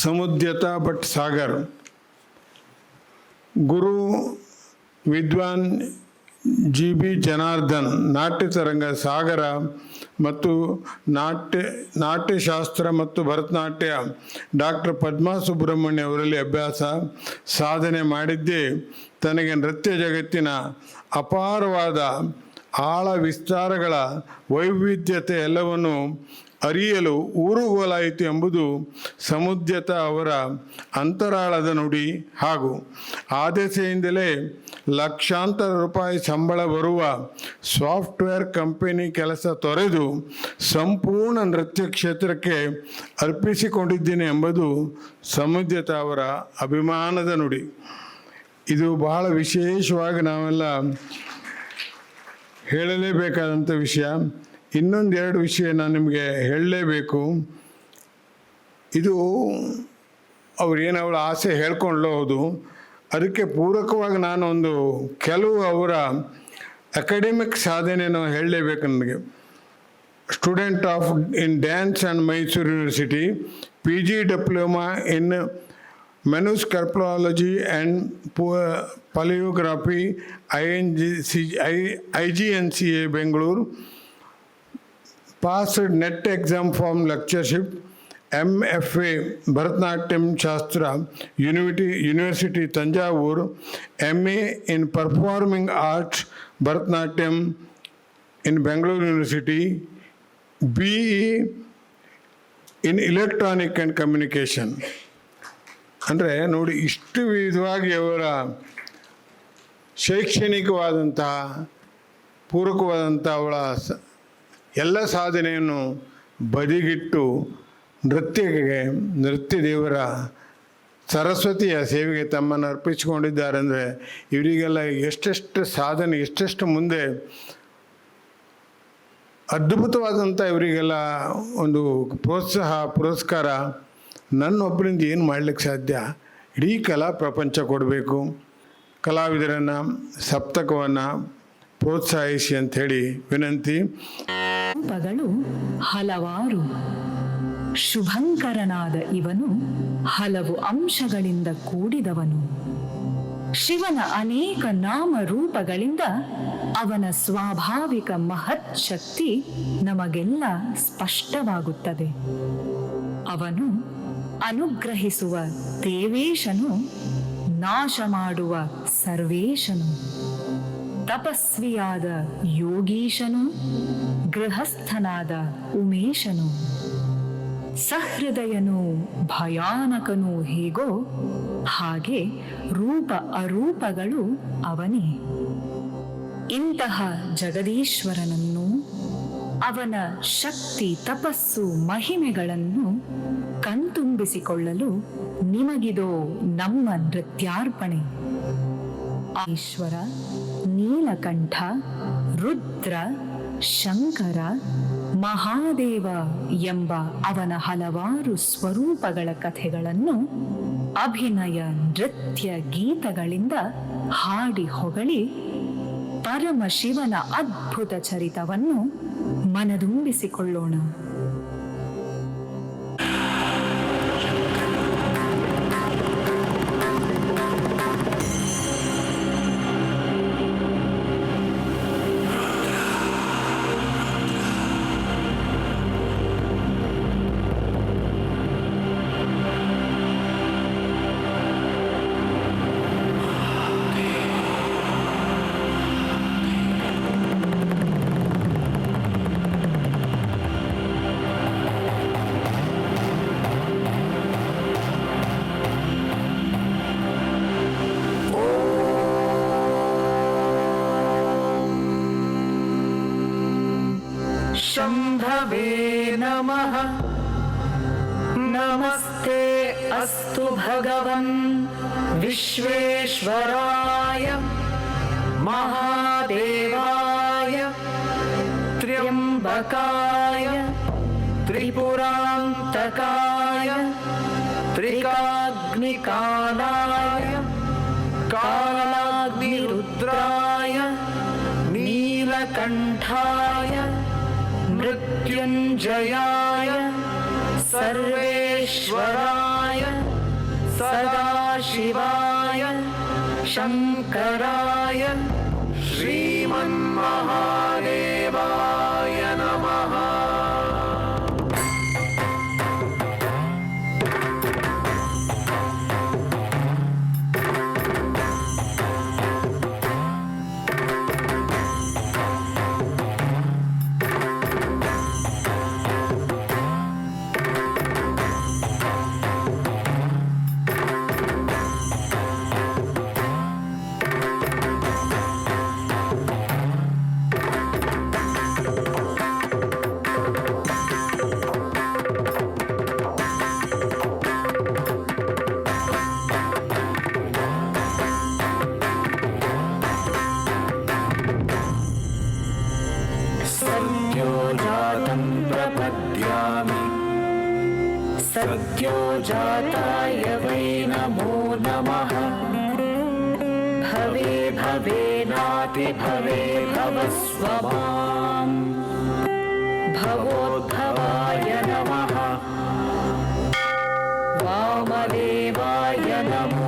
ಸಮುದ್ಯತಾ ಭಟ್ ಸಾಗರ್, ಗುರು ವಿದ್ವಾನ್ ಜಿ.ಬಿ. ಜನಾರ್ದನ್, ನಾಟ್ಯತರಂಗ ಸಾಗರ ಮತ್ತು ನಾಟ್ಯಶಾಸ್ತ್ರ ಮತ್ತು ಭರತನಾಟ್ಯ ಡಾಕ್ಟರ್ ಪದ್ಮಾ ಸುಬ್ರಹ್ಮಣ್ಯ ಅವರಲ್ಲಿ ಅಭ್ಯಾಸ ಸಾಧನೆ ಮಾಡಿದ್ದೇ ತನಗೆ ನೃತ್ಯ ಜಗತ್ತಿನ ಅಪಾರವಾದ ಆಳ ವಿಸ್ತಾರಗಳ ವೈವಿಧ್ಯತೆ ಎಲ್ಲವನ್ನು ಅರಿಯಲು ಊರುಗೋಲಾಯಿತು ಎಂಬುದು ಸಮುದ್ಯತಾ ಅವರ ಅಂತರಾಳದ ನುಡಿ. ಹಾಗೂ ಆ ದೆಸೆಯಿಂದಲೇ ಲಕ್ಷಾಂತರ ರೂಪಾಯಿ ಸಂಬಳ ಬರುವ ಸಾಫ್ಟ್ವೇರ್ ಕಂಪನಿ ಕೆಲಸ ತೊರೆದು ಸಂಪೂರ್ಣ ನೃತ್ಯ ಕ್ಷೇತ್ರಕ್ಕೆ ಅರ್ಪಿಸಿಕೊಂಡಿದ್ದೇನೆ ಎಂಬುದು ಸಮುದ್ಯತಾ ಅವರ ಅಭಿಮಾನದ ನುಡಿ. ಇದು ಬಹಳ ವಿಶೇಷವಾಗಿ ನಾವೆಲ್ಲ ಹೇಳಲೇಬೇಕಾದಂಥ ವಿಷಯ. ಇನ್ನೊಂದೆರಡು ವಿಷಯ ನಾನು ನಿಮಗೆ ಹೇಳಲೇಬೇಕು. ಇದು ಅವಳ ಆಸೆ ಹೇಳ್ಕೊಂಡ್ಲೋ ಹೌದು, ಅದಕ್ಕೆ ಪೂರಕವಾಗಿ ನಾನು ಕೆಲವು ಅವರ ಅಕಾಡೆಮಿಕ್ ಸಾಧನೆಯನ್ನು ಹೇಳಲೇಬೇಕು. ನನಗೆ student in dance and Mysuru university, PG diploma in manuscriptology and palaeography, IGNCA Bengaluru, passed NET exam from lectureship, MFA Bharatanatyam Shastra, University Tanjavur, MA in Performing Arts Bharatanatyam in Bangalore University, BE in Electronic and Communication. ಅಂದರೆ ನೋಡಿ, ಇಷ್ಟು ವಿಧವಾಗಿ ಅವರ ಶೈಕ್ಷಣಿಕವಾದಂತಹ ಪೂರಕವಾದಂಥ ಅವಳ ಎಲ್ಲ ಸಾಧನೆಯನ್ನು ಬದಿಗಿಟ್ಟು ನೃತ್ಯ ದೇವರ ಸರಸ್ವತಿಯ ಸೇವೆಗೆ ತಮ್ಮನ್ನು ಅರ್ಪಿಸಿಕೊಂಡಿದ್ದಾರೆ. ಅಂದರೆ ಇವರಿಗೆಲ್ಲ ಎಷ್ಟೆಷ್ಟು ಸಾಧನೆ, ಎಷ್ಟೆಷ್ಟು ಮುಂದೆ ಅದ್ಭುತವಾದಂಥ ಇವರಿಗೆಲ್ಲ ಒಂದು ಪುರಸ್ಕಾರ ನನ್ನೊಬ್ಬರಿಂದ ಏನು ಮಾಡಲಿಕ್ಕೆ ಸಾಧ್ಯ? ಇಡೀ ಕಲಾ ಪ್ರಪಂಚ ಕೊಡಬೇಕು, ಕಲಾವಿದರನ್ನು ಸಪ್ತಕವನ್ನು ಪ್ರೋತ್ಸಾಹಿಸಿ ಅಂಥೇಳಿ ವಿನಂತಿ. ರೂಪಗಳು ಹಲವಾರು. ಶುಭಂಕರನಾದ ಇವನು ಹಲವು ಅಂಶಗಳಿಂದ ಕೂಡಿದವನು. ಶಿವನ ಅನೇಕ ನಾಮ ರೂಪಗಳಿಂದ ಅವನ ಸ್ವಾಭಾವಿಕ ಮಹತ್ ಶಕ್ತಿ ನಮಗೆಲ್ಲ ಸ್ಪಷ್ಟವಾಗುತ್ತದೆ. ಅವನು ಅನುಗ್ರಹಿಸುವ ದೇವೇಶನು, ನಾಶ ಮಾಡುವ ಸರ್ವೇಶನು, ತಪಸ್ವಿಯಾದ ಯೋಗೀಶನು, ಗೃಹಸ್ಥನಾದ ಉಮೇಶನು, ಸಹೃದಯನು, ಭಯಾನಕನು ಹೇಗೋ ಹಾಗೆ ರೂಪ ಅರೂಪಗಳು ಅವನೇ. ಇಂತಹ ಜಗದೀಶ್ವರನನ್ನು, ಅವನ ಶಕ್ತಿ, ತಪಸ್ಸು, ಮಹಿಮೆಗಳನ್ನು ಕಣ್ತುಂಬಿಸಿಕೊಳ್ಳಲು ನಿಮಗಿದೋ ನಮ್ಮ ನೃತ್ಯಾರ್ಪಣೆ. ಈಶ್ವರ, ನೀಲಕಂಠ, ರುದ್ರ, ಶಂಕರ, ಮಹಾದೇವ ಎಂಬ ಅವನ ಹಲವಾರು ಸ್ವರೂಪಗಳ ಕಥೆಗಳನ್ನು ಅಭಿನಯ, ನೃತ್ಯ, ಗೀತಗಳಿಂದ ಹಾಡಿ ಹೊಗಳಿ ಪರಮಶಿವನ ಅದ್ಭುತ ಚರಿತವನ್ನು ಮನದುಂಬಿಸಿಕೊಳ್ಳೋಣ. शंभवे नमः। नमस्ते अस्तु भगवन् विश्वेश्वराय महादेवाय त्र्यंबकाय त्रिपुरांतकाय त्रिकाग्निकालाय कालाग्निरुद्राय नीलकंठाय मृत्युंजयाय सर्वेश्वराय सदाशिवाय शङ्कराय श्रीमन्महादेवाय नमः। सद्यो जाताय वै नमो नमः। भवे भवेनाति भवे भवस्व माम्। भवोद्भवाय नमः। वामदेवाय नमो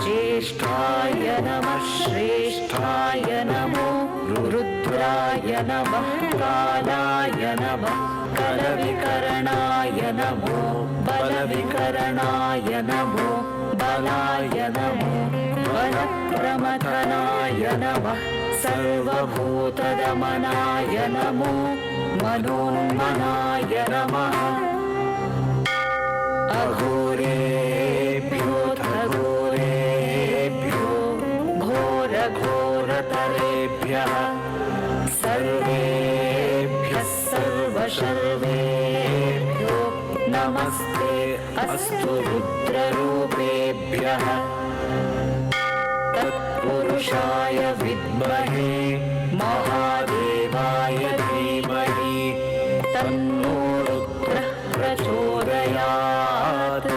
ज्येष्ठाय नमः श्रेष्ठाय नमो रुद्राय नमः कालाय नमः कलविकरणाय नमो बलविकरणाय नमो बलाय नमो बलप्रमथनाय नमः सर्वभूतदमनाय नमो मनोन्मनाय नमः। अघोरेभ्यो घोरेभ्यो घोरघोरतरेभ्यः सर्वेभ्यः सर्वशर्वेभ्यो नमस्ते अस्तु रुद्ररूपेभ्यः। तत्पुरुषाय विद्महे महादेवाय धीमहि तन्नो रुद्रः प्रचोदयात्।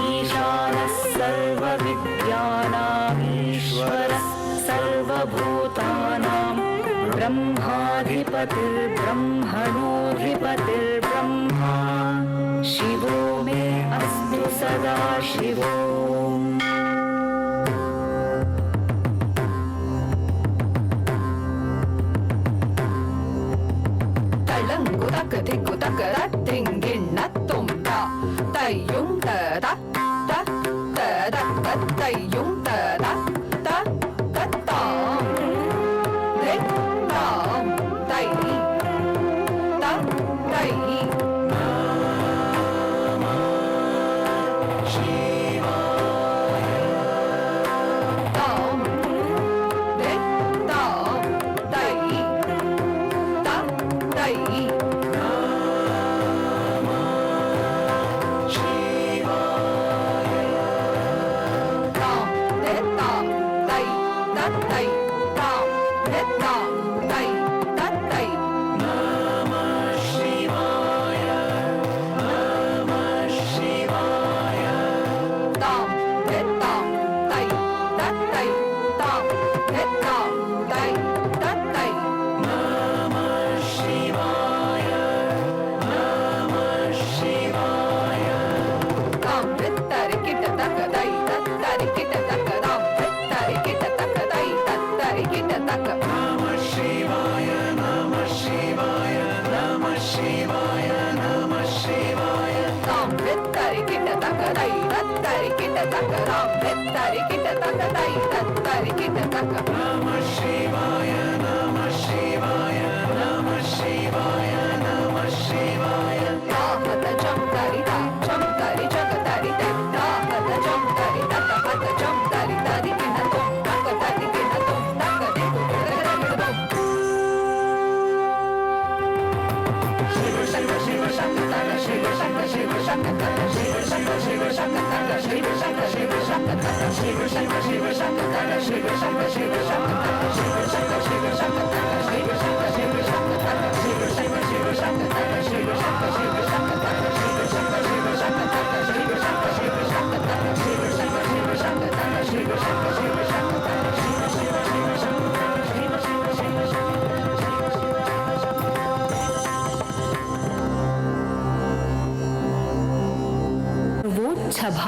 ईशानः सर्वविद्यानामीश्वरः सर्वभूतानां ब्रह्माधिपतिर्ब्रह्मणोऽधिपतिर्ब्रह्मा शिवो मे अस्तु सदा शिवो।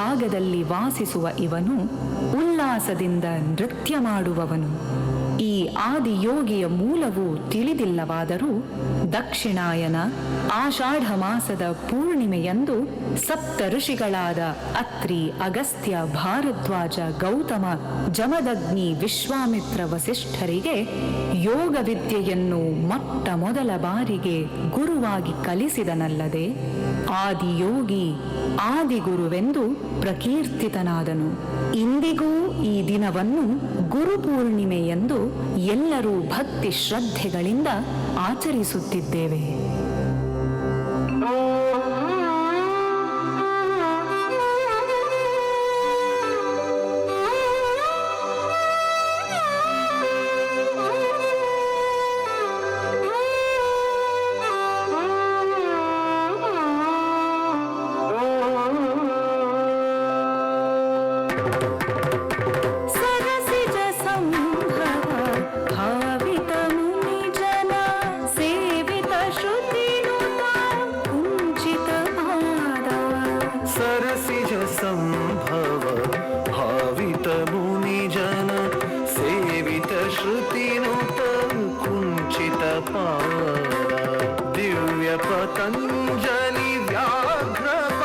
ಜಾಗದಲ್ಲಿ ವಾಸಿಸುವ ಇವನು ಉಲ್ಲಾಸದಿಂದ ನೃತ್ಯ ಮಾಡುವವನು. ಈ ಆದಿಯೋಗಿಯ ಮೂಲವು ತಿಳಿದಿಲ್ಲವಾದರೂ ದಕ್ಷಿಣಾಯನ ಆಷಾಢ ಮಾಸದ ಪೂರ್ಣಿಮೆಯಂದು ಸಪ್ತ ಋಷಿಗಳಾದ ಅತ್ರಿ, ಅಗಸ್ತ್ಯ, ಭಾರದ್ವಾಜ, ಗೌತಮ, ಜಮದಗ್ನಿ, ವಿಶ್ವಾಮಿತ್ರ, ವಸಿಷ್ಠರಿಗೆ ಯೋಗ ವಿದ್ಯೆಯನ್ನು ಮೊಟ್ಟ ಮೊದಲ ಬಾರಿಗೆ ಗುರುವಾಗಿ ಕಲಿಸಿದನಲ್ಲದೆ ಆದಿಯೋಗಿ ಆದಿಗುರುವೆಂದು ಪ್ರಕೀರ್ತಿತನಾದನು. ಇಂದಿಗೂ ಈ ದಿನವನ್ನು ಗುರುಪೂರ್ಣಿಮೆ ಎಂದು ಎಲ್ಲರೂ ಭಕ್ತಿ ಶ್ರದ್ಧೆಗಳಿಂದ ಆಚರಿಸುತ್ತಿದ್ದೇವೆ. सरसिज संभव भावित मुनिजन सेवित श्रुतिनुत कुञ्चित पादा दिव्य पतञ्जलि व्याघ्रपादनुत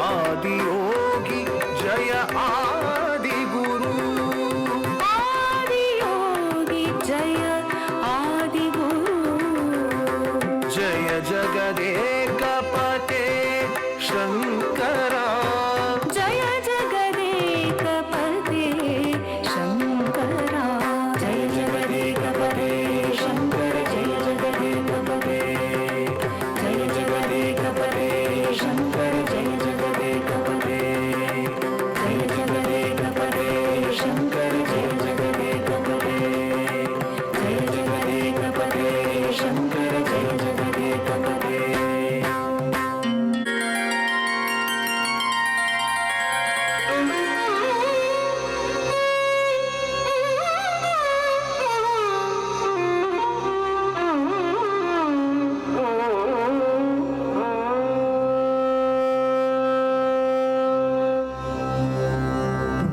आदियोगी जय आदिगुरु जय जगदेकपते शङ्करा जय जगदेकपते शङ्करा जय जगदेकपते शङ्कर जय जगदेकपते जय जगदेकपते शङ्कर जय जगदेकपते जय जगदेकपते शङ्कर जय जगदेकपते जय जगदेकपते शङ्कर जय जगदेकपते.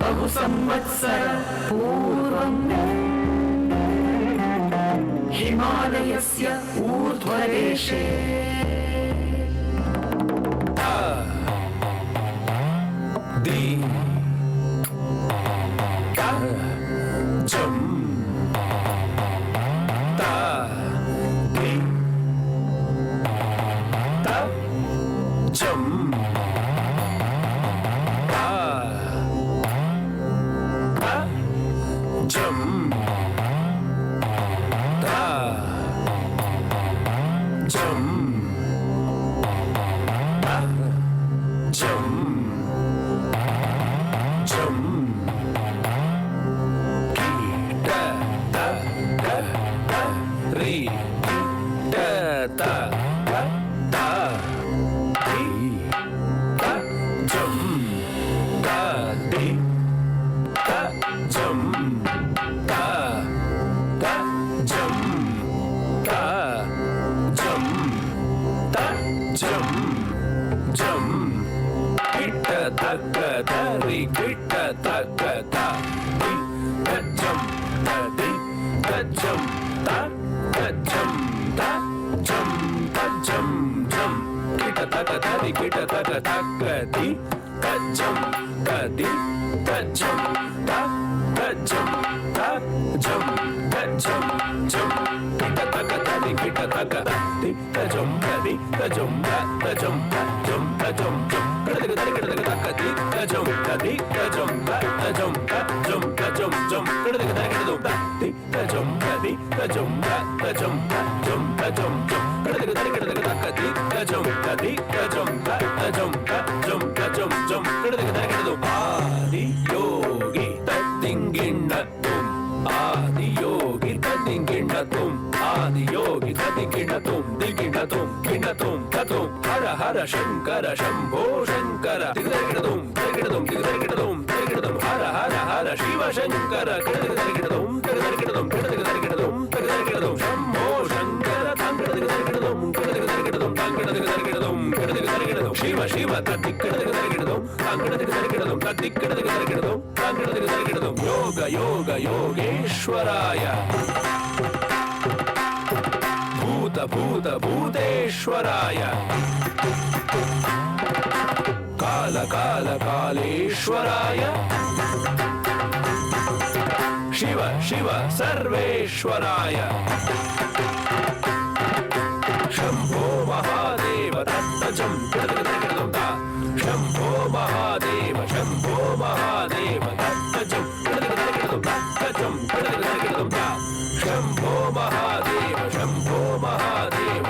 बहु संवत्सर पूर्वम् हिमालयस्य ऊर्ध्वदेशे शंकर शंभो शंकर हर हर हर शिव शंकर शंभो शंकर ತದ್ದಿಕ್ಕಡದಗ ತರಗಿಡದಂ ತಂಗಡದಗ ತರಗಿಡದಂ ತದ್ದಿಕ್ಕಡದಗ ತರಗಿಡದಂ ತಂಗಡದಗ ತರಗಿಡದಂ ಯೋಗ ಯೋಗ ಯೋಗೇಶ್ವರಾಯ ಭೂತ ಭೂತ ಭೂತೇಶ್ವರಾಯ ಕಾಲ ಕಾಲ ಕಾಲೇಶ್ವರಾಯ ಶಿವ ಶಿವ ಸರ್ವೇಶ್ವರಾಯ ಶಂಭೋ ಮಹಾದೇವ ತತ್ತಜಂ ಕಿಡದಗಿಡದಂ ತಾ ಶಂಭೋ ಮಹಾದೇವ ತತ್ತಜಂ ಕಿಡದಗಿಡದಂ ತತ್ತಜಂ ಕಿಡದಗಿಡದಂ ತಾ ಶಂಭೋ ಮಹಾದೇವ ಶಂಭೋ ಮಹಾದೇವ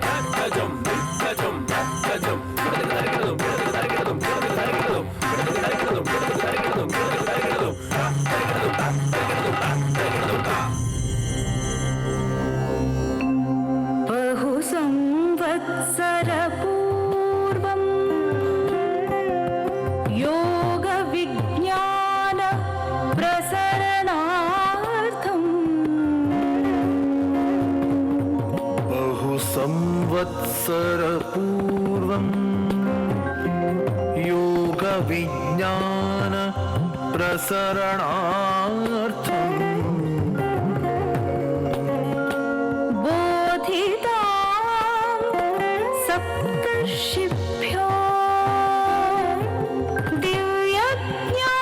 ತತ್ತಜಂ ನಿತ್ತಜಂ ತತ್ತಜಂ ಕಿಡದಗಿಡದಂ ಕಿಡದಗಿಡದಂ ಕಿಡದಗಿಡದಂ ಕಿಡದಗಿಡದಂ ಕಿಡದಗಿಡದಂ ಕಿಡದಗಿಡದಂ बहु संवत्सर पूर्वं योग विज्ञान प्रसरणार्थं बहु संवत्सर पूर्वं योग विज्ञान प्रसरणार्थं सप्तर्षिभ्यो दिव्यज्ञानम्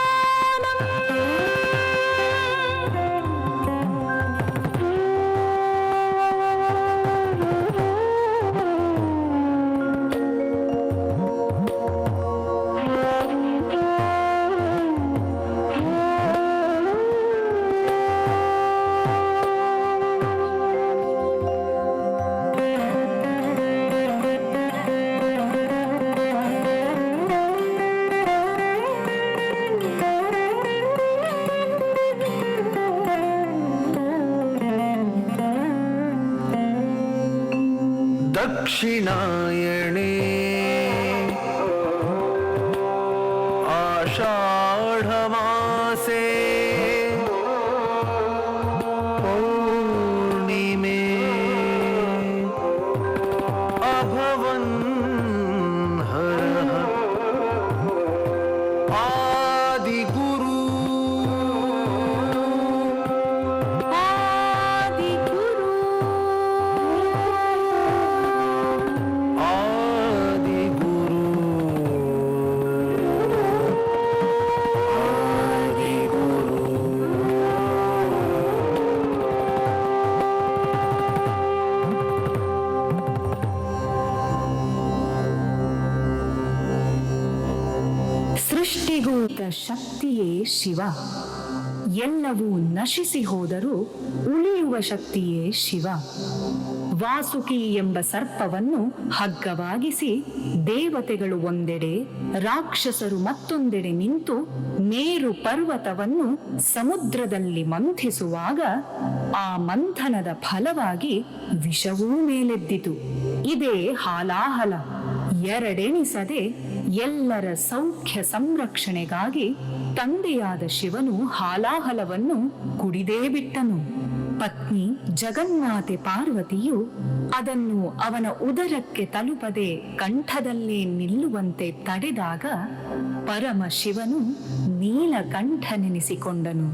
दक्षिणायणे आषाढमासे पौर्णिमे अभवन् हरः आदिगुरु ಸೃಷ್ಟಿಗೂತ ಶಕ್ತಿಯೇ ಶಿವ. ಎಲ್ಲವೂ ನಶಿಸಿ ಹೋದರೂ ಉಳಿಯುವ ಶಕ್ತಿಯೇ ಶಿವ. ವಾಸುಕಿ ಎಂಬ ಸರ್ಪವನ್ನು ಹಗ್ಗವಾಗಿಸಿ ದೇವತೆಗಳು ಒಂದೆಡೆ, ರಾಕ್ಷಸರು ಮತ್ತೊಂದೆಡೆ ನಿಂತು ಮೇರು ಪರ್ವತವನ್ನು ಸಮುದ್ರದಲ್ಲಿ ಮಂಥಿಸುವಾಗ ಆ ಮಂಥನದ ಫಲವಾಗಿ ವಿಷವೂ ಮೇಲೆದ್ದಿತು. ಇದೇ ಹಾಲಾಹಲ. ಎರಡೆಣಿಸದೆ ಎಲ್ಲರ ಸೌಖ್ಯ ಸಂರಕ್ಷಣೆಗಾಗಿ ತಂದೆಯಾದ ಶಿವನು ಹಾಲಾಹಲವನ್ನು ಕುಡಿದೇ ಬಿಟ್ಟನು. ಪತ್ನಿ ಜಗನ್ಮಾತೆ ಪಾರ್ವತಿಯು ಅದನ್ನು ಅವನ ಉದರಕ್ಕೆ ತಲುಪದೆ ಕಂಠದಲ್ಲೇ ನಿಲ್ಲುವಂತೆ ತಡೆದಾಗ ಪರಮ ಶಿವನು ನೀಲಕಂಠನೆನಿಸಿಕೊಂಡನು.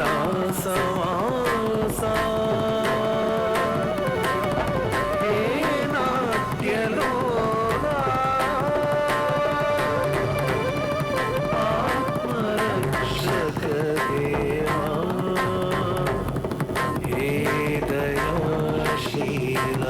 ಕೈಲಾಸವಾಸ ಹೇ ನಾಟ್ಯಲೋಲ ಆತ್ಮರಕ್ಷಕ ದೇವಾ ಹೇ ದಯಾಶೀಲ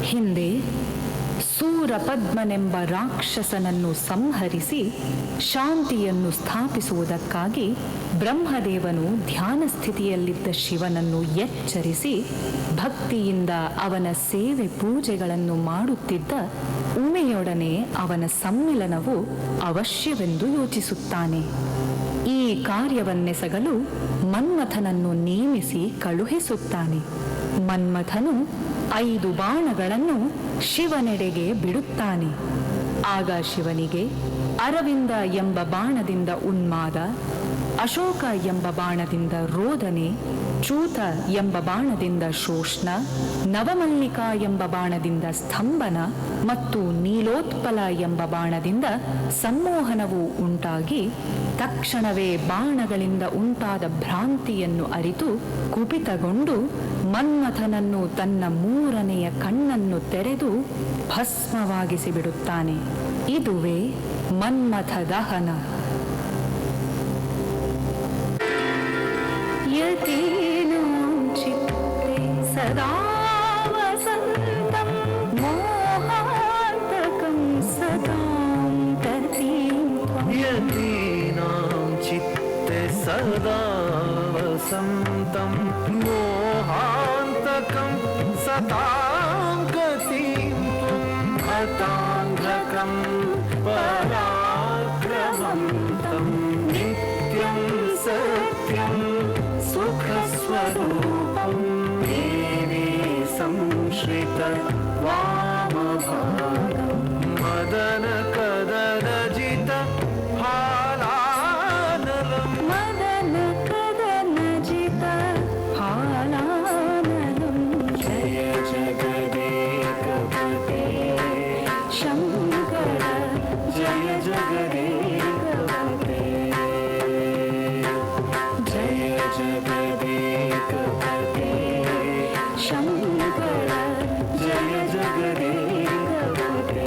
ಹಿಂದೆ ಸೂರಪದ್ಮನೆಂಬ ರಾಕ್ಷಸನನ್ನು ಸಂಹರಿಸಿ ಶಾಂತಿಯನ್ನು ಸ್ಥಾಪಿಸುವುದಕ್ಕಾಗಿ ಬ್ರಹ್ಮದೇವನು ಧ್ಯಾನ ಸ್ಥಿತಿಯಲ್ಲಿದ್ದ ಶಿವನನ್ನು ಎಚ್ಚರಿಸಿ ಭಕ್ತಿಯಿಂದ ಅವನ ಸೇವೆ ಪೂಜೆಗಳನ್ನು ಮಾಡುತ್ತಿದ್ದ ಉಮೆಯೊಡನೆ ಅವನ ಸಮ್ಮಿಲನವು ಅವಶ್ಯವೆಂದು ಯೋಚಿಸುತ್ತಾನೆ. ಈ ಕಾರ್ಯವನ್ನೆಸಗಲು ಮನ್ಮಥನನ್ನು ನೇಮಿಸಿ ಕಳುಹಿಸುತ್ತಾನೆ. ಮನ್ಮಥನು 5 ಬಾಣಗಳನ್ನು ಶಿವನೆಡೆಗೆ ಬಿಡುತ್ತಾನೆ. ಆಗ ಶಿವನಿಗೆ ಅರವಿಂದ ಎಂಬ ಬಾಣದಿಂದ ಉನ್ಮಾದ, ಅಶೋಕ ಎಂಬ ಬಾಣದಿಂದ ರೋದನೆ, ಚೂತ ಎಂಬ ಬಾಣದಿಂದ ಶೋಷ್ಣ, ನವಮಲ್ಲಿಕ ಎಂಬ ಬಾಣದಿಂದ ಸ್ತಂಭನ ಮತ್ತು ನೀಲೋತ್ಪಲ ಎಂಬ ಬಾಣದಿಂದ ಸಮ್ಮೋಹನವು ಉಂಟಾಗಿ ತಕ್ಷಣವೇ ಬಾಣಗಳಿಂದ ಉಂಟಾದ ಭ್ರಾಂತಿಯನ್ನು ಅರಿತು ಕುಪಿತಗೊಂಡು ಮನ್ಮಥನನ್ನು ತನ್ನ 3ನೆಯ ಕಣ್ಣನ್ನು ತೆರೆದು ಭಸ್ಮವಾಗಿಸಿ ಬಿಡುತ್ತಾನೆ. ಇದುವೇ ಮನ್ಮಥ ದಹನ. ಯತೀನಾಂ ಚಿತ್ತೇ ಸದಾ ವಸಂತಂ ಮೋಹಾಂತಕಂ ಸದಾಂ ಗತಿಂ ತ್ವಂ. ಯತೀನಾಂ ಚಿತ್ತೆ ಸದಾ ವಸಂತಂ ಮೋಹಾಂತಕಂ ಸತಾಂ ಗತಿಂ ತ್ವಂ. ಹತಾಂಧಕಂ ಪರಾಕ್ರಮಂತಂ ನಿತ್ಯಂ ಸತ್ಯಂ ಸುಖಸ್ವರೂಪಂ ದೇವಿ ಸಂಶ್ರಿತ ವಾಮಭಾಗಂ ಮದನ ಕದನಜಿತ ಹಾಲಾನಲಂ. ಮದನ ಕದನಜಿತ ಹಾಲಾನಲಂ. ಜಯ ಜಗದೇಕಪತೆ ಶಂಕರ ಜಯ ಜಗದೇಕಪತೆ ಜಯ ಜಗದೇಕಪತೆ ಶಂಕರ ಜಯ ಜಗದೇಕಪತೆ.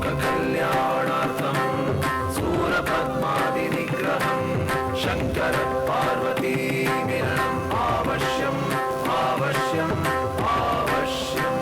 लोककल्याणार्थं सूरपद्मादिनिग्रहं शङ्कर पार्वती मिलनम् आवश्यम् आवश्यम् आवश्यम्।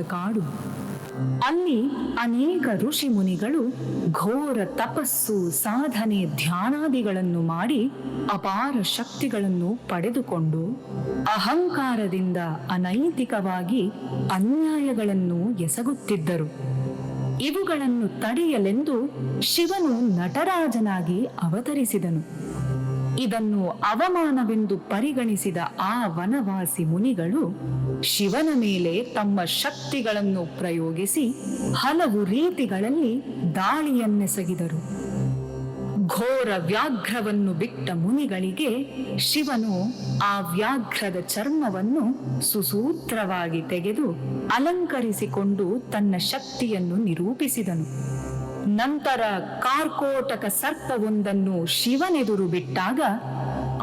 ಕಾಡು. ಅಲ್ಲಿ ಅನೇಕ ಋಷಿ ಮುನಿಗಳು ಘೋರ ತಪಸ್ಸು, ಸಾಧನೆ, ಧ್ಯಾನಾದಿಗಳನ್ನು ಮಾಡಿ ಅಪಾರ ಶಕ್ತಿಗಳನ್ನು ಪಡೆದುಕೊಂಡು ಅಹಂಕಾರದಿಂದ ಅನೈತಿಕವಾಗಿ ಅನ್ಯಾಯಗಳನ್ನು ಎಸಗುತ್ತಿದ್ದರು. ಇವುಗಳನ್ನು ತಡೆಯಲೆಂದು ಶಿವನು ನಟರಾಜನಾಗಿ ಅವತರಿಸಿದನು. ಇದನ್ನು ಅವಮಾನವೆಂದು ಪರಿಗಣಿಸಿದ ಆ ವನವಾಸಿ ಮುನಿಗಳು ಶಿವನ ಮೇಲೆ ತಮ್ಮ ಶಕ್ತಿಗಳನ್ನು ಪ್ರಯೋಗಿಸಿ ಹಲವು ರೀತಿಗಳಲ್ಲಿ ದಾಳಿಯನ್ನೆಸಗಿದರು. ಘೋರ ವ್ಯಾಘ್ರವನ್ನು ಬಿಟ್ಟ ಮುನಿಗಳಿಗೆ ಶಿವನು ಆ ವ್ಯಾಘ್ರದ ಚರ್ಮವನ್ನು ಸುಸೂತ್ರವಾಗಿ ತೆಗೆದು ಅಲಂಕರಿಸಿಕೊಂಡು ತನ್ನ ಶಕ್ತಿಯನ್ನು ನಿರೂಪಿಸಿದನು. ನಂತರ ಕಾರ್ಕೋಟಕ ಸರ್ಪವೊಂದನ್ನು ಶಿವನೆದುರು ಬಿಟ್ಟಾಗ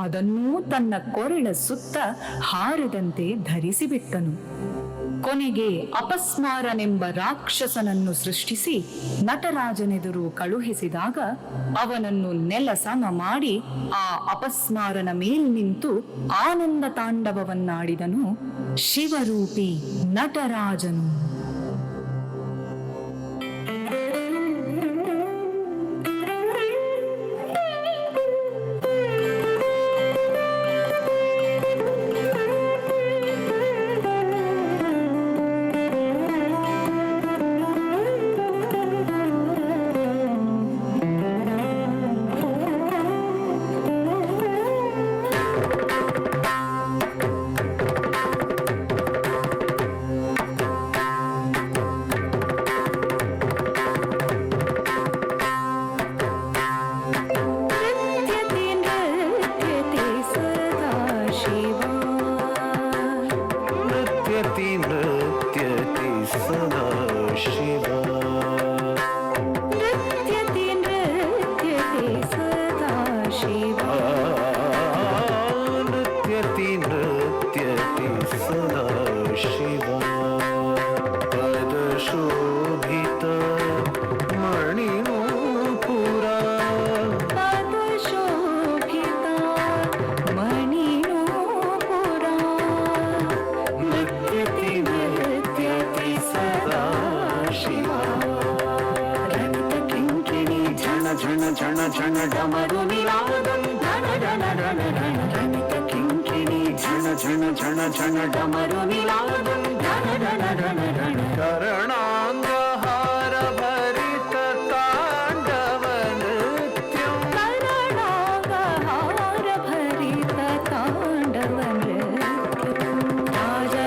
ಅದನ್ನೂ ತನ್ನ ಕೊರಳ ಸುತ್ತ ಹಾರದಂತೆ ಧರಿಸಿಬಿಟ್ಟನು. ಕೊನೆಗೆ ಅಪಸ್ಮಾರನೆಂಬ ರಾಕ್ಷಸನನ್ನು ಸೃಷ್ಟಿಸಿ ನಟರಾಜನೆದುರು ಕಳುಹಿಸಿದಾಗ ಅವನನ್ನು ನೆಲ ಸಮ ಮಾಡಿ ಆ ಅಪಸ್ಮಾರನ ಮೇಲ್ ನಿಂತು ಆನಂದ ತಾಂಡವವನ್ನಾಡಿದನು ಶಿವರೂಪಿ ನಟರಾಜನು. ಕರಣಾಂಗಹಾರ ಭರಿತ ತಾಂಡವ ನೃತ್ಯಂ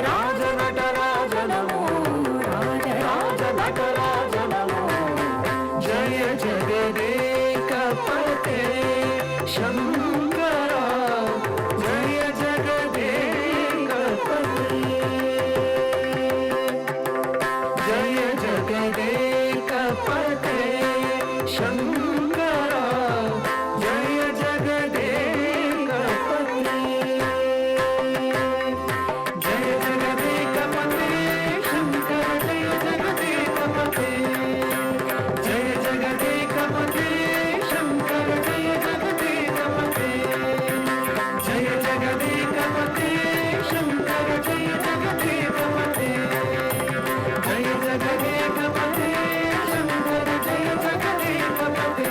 ರಾಜ ನಟರಾಜನಮೋ ರಾಜ ನಟರಾಜನಮೋ ಜಯ ಜಗದೇಕಪತೆ ಶಂಕರ ಜಯ ಜಗದೇಕಪತೆ ಜಯ ಜಗದೇಕಪತೆ ಶಂಕರ ಜಯ ಜಗದೇಕಪತೆ ಜಯ ಜಗದೇಕಪತೆ ಶಂಕರ ಜಯ ಜಗದೇಕಪತೆ ಜಯ ಜಗದೇಕಪತೆ ಶಂಕರ ಜಯ ಜಗದೇಕಪತೆ ಜಯ ಜಗದೇಕಪತೆ ಶಂಕರ ಜಯ ಜಗದೇಕಪತೆ ಜಯ ಜಗದೇಕಪತೆ ಶಂಕರ ಜಯ ಜಗದೇಕಪತೆ.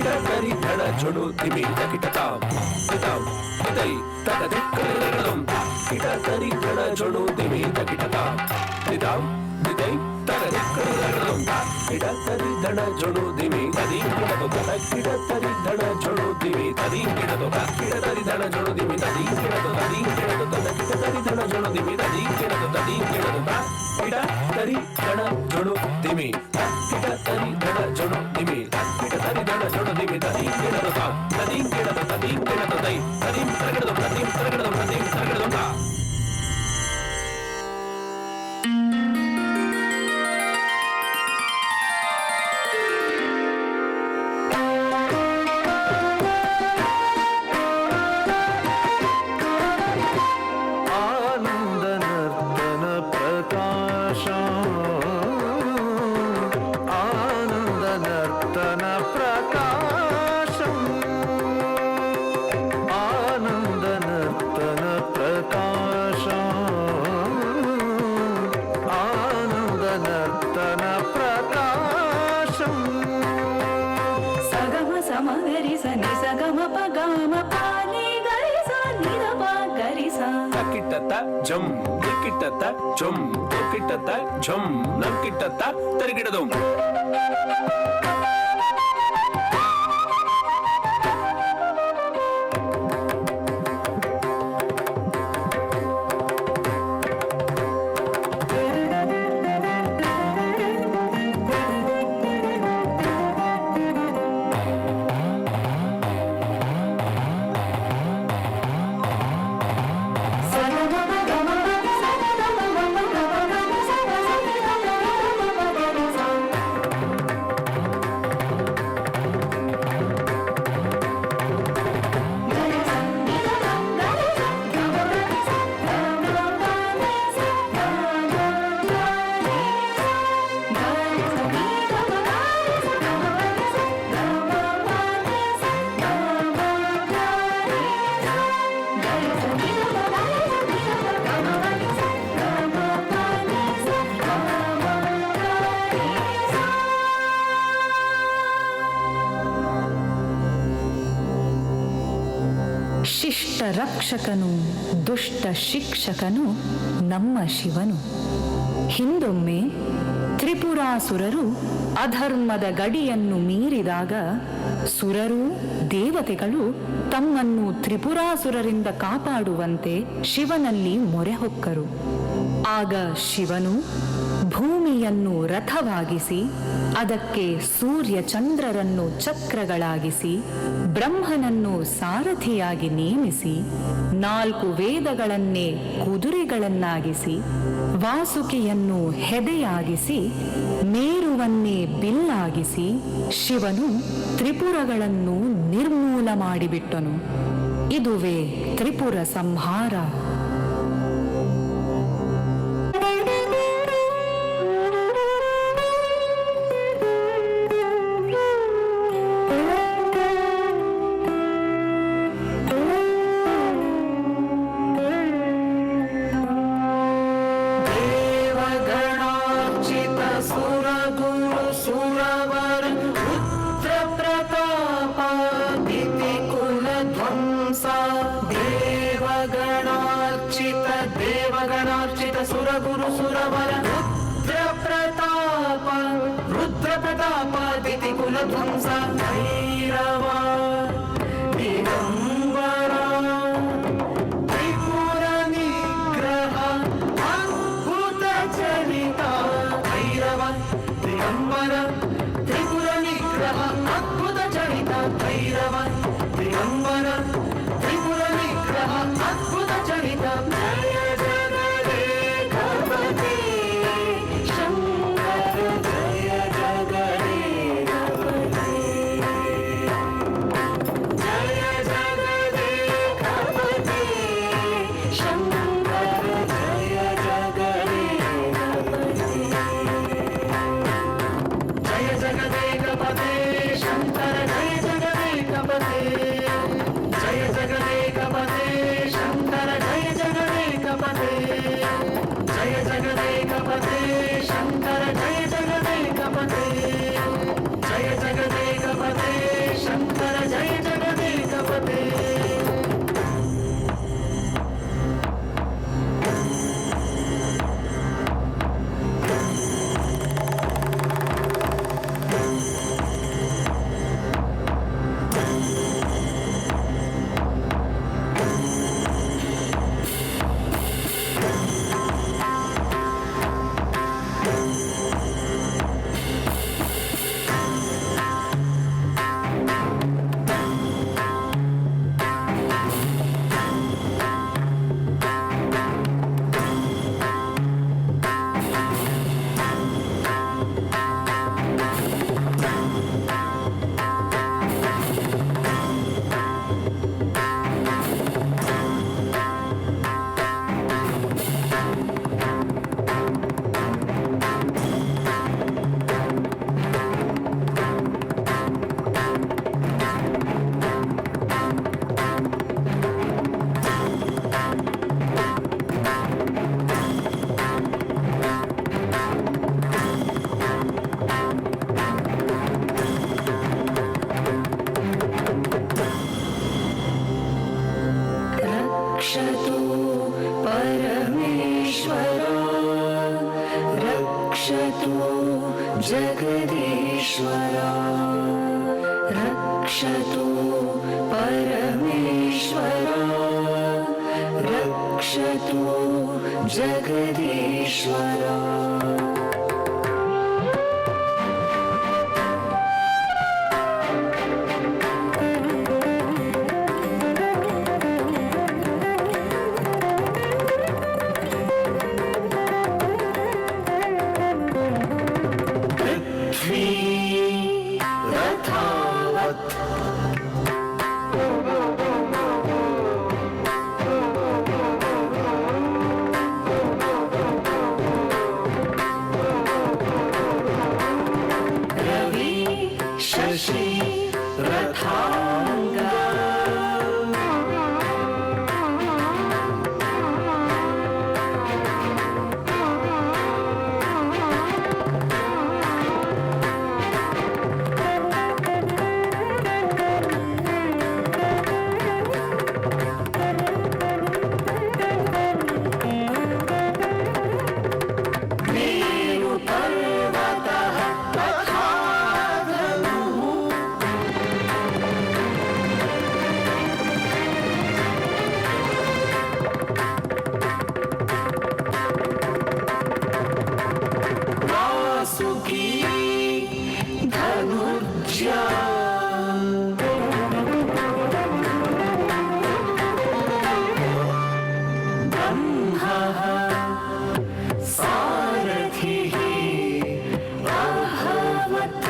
ಕಿಟ ತರಿ ಧಣ ಜೊಡು ದಿಮಿ ತಕಿಟತಾಂ ತಿತಾಂ ತಿತೈ ತಕ ದಿಕ್ಕಡದಂ ಕಿಟ ತರಿ ಧಣ ಜೊಡು ದಿಮಿ ತಕಿಟತಾಂ ತಿತಾಂ ತಿತೈ ತಕ ದಿಕ್ಕಡದಂ ಕಿಟ ತರಿ ಧಣ ಜೊಡು ದಿಮಿ ತದಿ ಕಿಡದು ತಕ ಕಿಟ ತರಿ ಧಣ ಜೊಡು ದಿಮಿ ತದಿ ಕಿಡದು ತಕ ಕಿಟ ತರಿ ಧಣ ಜೊಡು ದಿಮಿ ತದಿ ಕಿಡದು ತದಿ ಕಿಡದು ತಕ ಕಿಟ ತರಿ ಧಣ ಜೊಡು ದಿಮಿ ತದಿ ಕಿಡದು ತದಿ ಕಿಡದು ತಕ ಕಿಟ ತರಿ ಧಣ ಜೊಡು ದಿಮಿ ಕಿಟ ತರಿ ಧಣ ಜೊಡು ದಿಮಿ ಕಿಟ ತರಿ ಧಣ ಜೊಡು ದಿಮಿ ತದಿ ಕಿಡದು ತಕ ತದಿ ಕಿಡದು ತದಿ ಕಿಡದು ತೈ ತದಿ ತರಗಿಡದು ತದಿ ತರಗಿಡದು ತದಿ ತರಗಿಡದು ತಾ ಆನಂದ ನರ್ತನ ಪ್ರಕಾಶ ಆನಂದ ನರ್ತನ ಪ್ರಕಾಶ ಆನಂದ ನರ್ತನ ಪ್ರಕಾಶ ಆನಂದ ನರ್ತನ ಪ್ರಕಾಶ ಸಗಮ ಸಮಗರಿ ಸನಿ ಸಗಮ ಪಗಮ ಪಾನಿ ಗರಿ ಸ ನಿರಪ ಗರಿ ಸ ಕಿಟ್ಟತ್ತ ಜಂ ಕಿಟ್ಟತ್ತ ಜಂ ಕಿಟ್ಟತ್ತ ಜಂ ನಂ ಕಿಟ್ಟತ್ತ ತರಗಿಡದು ಶಿಷ್ಟ ರಕ್ಷಕನು ದುಷ್ಟ ಶಿಕ್ಷಕನು ನಮ್ಮ ಶಿವನು. ಹಿಂದೊಮ್ಮೆ ತ್ರಿಪುರಾಸುರರು ಅಧರ್ಮದ ಗಡಿಯನ್ನು ಮೀರಿದಾಗ ಸುರರು ದೇವತೆಗಳು ತಮ್ಮನ್ನು ತ್ರಿಪುರಾಸುರರಿಂದ ಕಾಪಾಡುವಂತೆ ಶಿವನಲ್ಲಿ ಮೊರೆ ಹೊಕ್ಕರು. ಆಗ ಶಿವನು ಭೂಮಿಯನ್ನು ರಥವಾಗಿಸಿ ಅದಕ್ಕೆ ಸೂರ್ಯ ಚಂದ್ರರನ್ನು ಚಕ್ರಗಳಾಗಿಸಿ ಬ್ರಹ್ಮನನ್ನು ಸಾರಥಿಯಾಗಿ ನೇಮಿಸಿ 4 ವೇದಗಳನ್ನೇ ಕುದುರೆಗಳನ್ನಾಗಿಸಿ ವಾಸುಕಿಯನ್ನು ಹೆದೆಯಾಗಿಸಿ ಮೇರುವನ್ನೇ ಬಿಲ್ಲಾಗಿಸಿ ಶಿವನು ತ್ರಿಪುರಗಳನ್ನು ನಿರ್ಮೂಲ ಮಾಡಿಬಿಟ್ಟನು. ಇದುವೇ ತ್ರಿಪುರ ಸಂಹಾರ. ದೇವಗಣಾರ್ಚಿತ ಸುರಗುರು ಸುರವರ ರುದ್ರ ಪ್ರತಾಪ ದಿತಿ ಕುಲ ಧ್ವಂಸ ದೇವಗಣಾರ್ಚಿತ ಸುರಗುರು ಸುರವರ ರುದ್ರ ಪ್ರತಾಪ ದಿತಿ ಕುಲ ಧ್ವಂಸ ಭೈರವ ದಿಗಂಬರ ತ್ರಿಪುರ ನಿಗ್ರಹ ಅದ್ಭುತ ಚರಿತ ಭೈರವ ದಿಗಂಬರ ತ್ರಿಪುರ ನಿಗ್ರಹ ಅದ್ಭುತ ಚರಿತ ಭೈರವ ದಿಗಂಬರ ತ್ರಿಪುರ ನಿಗ್ರಹ ಅದ್ಭುತ ಚರಿತ ಜಯ ಜಗದೇಕಪತಿ ಶಂಕರ ಜಯ ಜಗದೇಕಪತಿ ಜಯ ಜಗದೇಕಪತಿ ಶಂಕರ ಜಯ ಜಗದೇಕಪತಿ ಜಯ ಜಗದೇಕಪತಿ ಶಂಕರ ಜಯ ಜಗದೇಕಪತಿ ಜಯ ಜಗದೇಕಪತಿ ಶಂಕರ ಜಯ ಜಗದೇಕಪತಿ ಜಯ ಜಗದೇಕಪತಿ ಶಂಕರ ಜಯ ಜಗದೇಕಪತಿ ಜಯ ಜಗದೇಕಪತಿ ಶಂಕರ रक्षतु परमेश्वर रक्षतु जगदीश्वर शशि रथांगा मेरु पर्वतः वासुकी धनुर्जा ब्रह्मः सारथिः अभवत्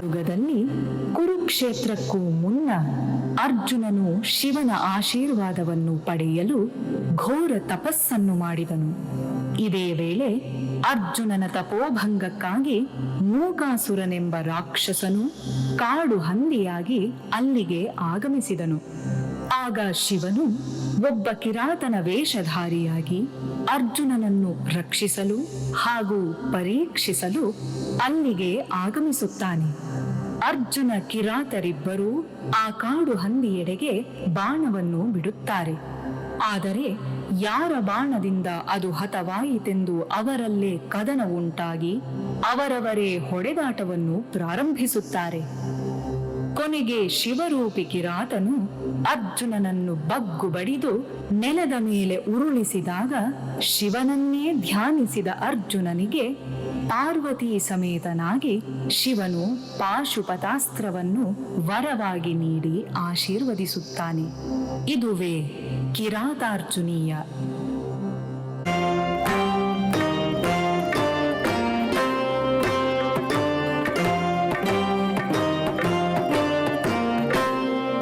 ಯುಗದಲ್ಲಿ ಕುರುಕ್ಷೇತ್ರಕ್ಕೂ ಮುನ್ನ ಅರ್ಜುನನು ಶಿವನ ಆಶೀರ್ವಾದವನ್ನು ಪಡೆಯಲು ಘೋರ ತಪಸ್ಸನ್ನು ಮಾಡಿದನು. ಇದೇ ವೇಳೆ ಅರ್ಜುನನ ತಪೋಭಂಗಕ್ಕಾಗಿ ಮೂಕಾಸುರನೆಂಬ ರಾಕ್ಷಸನು ಕಾಡು ಹಂದಿಯಾಗಿ ಅಲ್ಲಿಗೆ ಆಗಮಿಸಿದನು. ಆಗ ಶಿವನು ಒಬ್ಬ ಕಿರಾತನ ವೇಷಧಾರಿಯಾಗಿ ಅರ್ಜುನನನ್ನು ರಕ್ಷಿಸಲು ಹಾಗೂ ಪರೀಕ್ಷಿಸಲು ಅಲ್ಲಿಗೆ ಆಗಮಿಸುತ್ತಾನೆ. ಅರ್ಜುನ ಕಿರಾತರಿಬ್ಬರೂ ಆ ಕಾಡು ಹಂದಿಯೆಡೆಗೆ ಬಾಣವನ್ನು ಬಿಡುತ್ತಾರೆ. ಆದರೆ ಯಾರ ಬಾಣದಿಂದ ಅದು ಹತವಾಯಿತೆಂದು ಅವರಲ್ಲೇ ಕದನ ಉಂಟಾಗಿ ಅವರವರೇ ಹೊಡೆದಾಟವನ್ನು ಪ್ರಾರಂಭಿಸುತ್ತಾರೆ. ಕೊನೆಗೆ ಶಿವರೂಪಿ ಕಿರಾತನು ಅರ್ಜುನನನ್ನು ಬಗ್ಗು ಬಡಿದು ನೆಲದ ಮೇಲೆ ಉರುಳಿಸಿದಾಗ ಶಿವನನ್ನೇ ಧ್ಯಾನಿಸಿದ ಅರ್ಜುನನಿಗೆ ಪಾರ್ವತಿ ಸಮೇತನಾಗಿ ಶಿವನು ಪಾಶುಪತಾಸ್ತ್ರವನ್ನು ವರವಾಗಿ ನೀಡಿ ಆಶೀರ್ವದಿಸುತ್ತಾನೆ. ಇದುವೇ ಕಿರಾತಾರ್ಜುನೀಯ.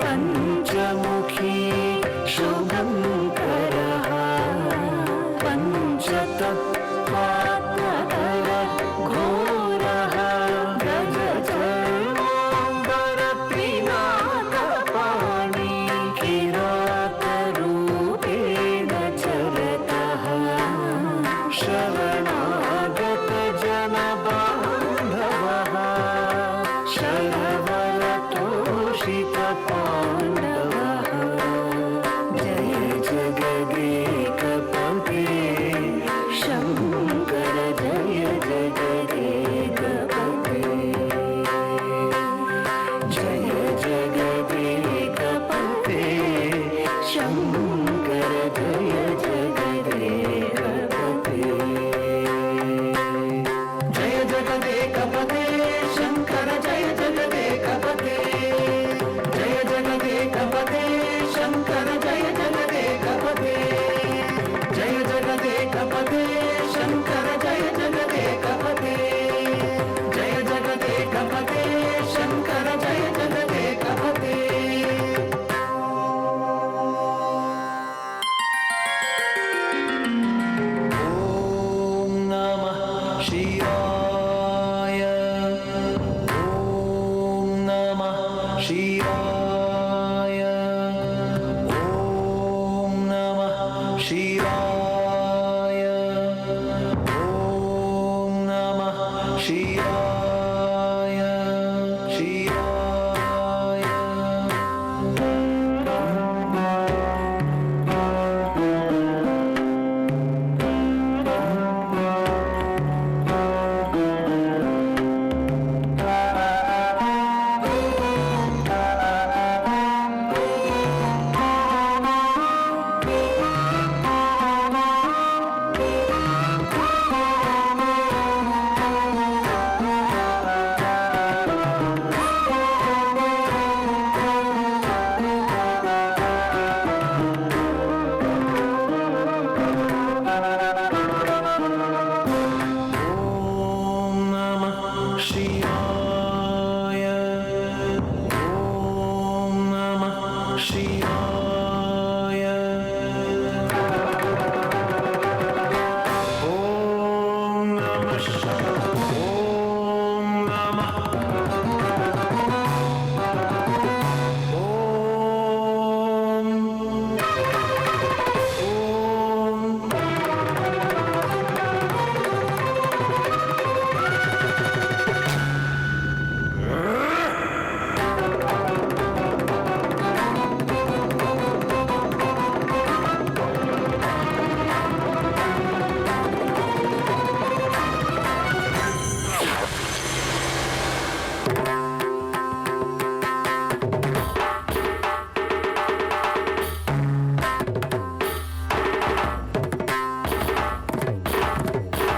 पंचमुखी शुभंकरः पंचतत्त्वात्मकः घोरः गजचर्माम्बरपिनाकपाणि किरातरूपेण चरतः शरणागतजनबान्धवः शरवरतोषितपाण्डवः जय जगदेकपते शङ्कर जय जगदेकपते जय जगदेकपते शङ्कर जय जगदेकपते ಶಿವಾಯ ಶಿವಾಯ ಓಂ ನಮಃ ಶಿವಾಯ ಓಂ ನಮಃ ಶಿವಾಯ ಓಂ ನಮಃ ಓಂ ನಮಃ ಓಂ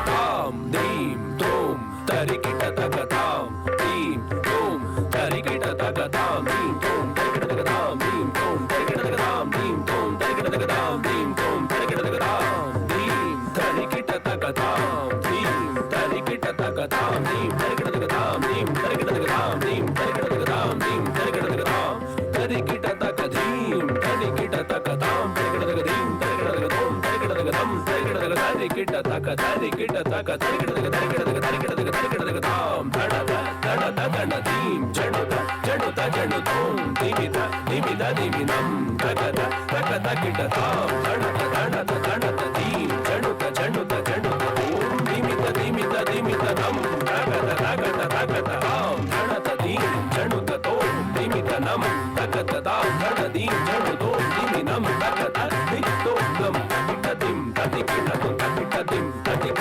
ತಾಂ ದೀಂ ತೋಂ ತರಿಕಿಟ ತಗ ತಾಂ ದೀಂ ತೋಂ ತರಿಕಿಟ ತಗ ತಾಂ ದೀಂ ತೋಂ ತರಿಕಿಟ ತಗ ತಾಂ ದೀಂ ತೋಂ ತರಿಕಿಟ ತಗ ತಾಂ ದೀಂ ತೋಂ ತರಿಕಿಟ ತಗ ತಾಂ ದೀಂ ತೋಂ ತರಿಕಿಟ ತಗ ತಾಂ ದೀಂ ತರಿಕಿಟ ತಗ ತಾಂ ದೀಂ ತರಿಕಿಟ ತಗ ತಾಂ ದೀಂ ತರಿಕಿಟ ತಗ ತಾಂ ದೀಂ ತರಿಕಿಟ ತಗ ತಾಂ ದೀಂ ತರಿಕಿಟ ತಗ ತಾಂ ದೀಂ ತರಿಕಿಟ ತಗ ತಾಂ ತರಿಕಿಟ ತಗ ದೀಂ ತರಿಕಿಟ ತಗ ತಾಂ ತರಿಕಿಟ ತಗ ದೀಂ ತರಿಕಿಟ ತಗ ತೋಂ ತರಿಕಿಟ ತಗ ತಂ ತರಿಕಿಟ ತಗ ತರಿಕಿಟ ತಗ ತರಿಕಿಟ ತಗ ತರಿಕಿಟ ತಗ ತರಿಕಿಟ ತಗ ತರಿಕಿಟ ತಗ ತರಿಕಿಟ ತಗ ತಾಂ ತಡದ ತಡದ ತಡ ದೀಂ ಜಡುತ ಜಡುತ ಜಡು ತೋಂ ದಿಮಿತ ದಿಮಿತ ದಿಮಿನಂ ತಗದ ತಗ ತಗಿಟ ತಾಂ ತಡದ ತಡದ ತಡದ ದೀಂ ಜಡುತ ಜಡುತ ಜಡುತ ತೋಂ ದಿಮಿತ ದಿಮಿತ ದಿಮಿತ ನಂ ತಗದ ತಗದ ತಗದ ತಾಂ ತಡದ ದೀಂ ಜಡುತ ತೋಂ ದಿಮಿತ ನಂ ತಗದ ತಾಂ ತಡ ದೀಂ ಜಡು ತೋಂ ದಿಮಿನಂ ತಗದ ದಿತ್ತೋ ನಂ ತಗಿಟ ದಿಂ ತಗಿಟ ತಗಿಟ ದಿಂ ತಗಿಟ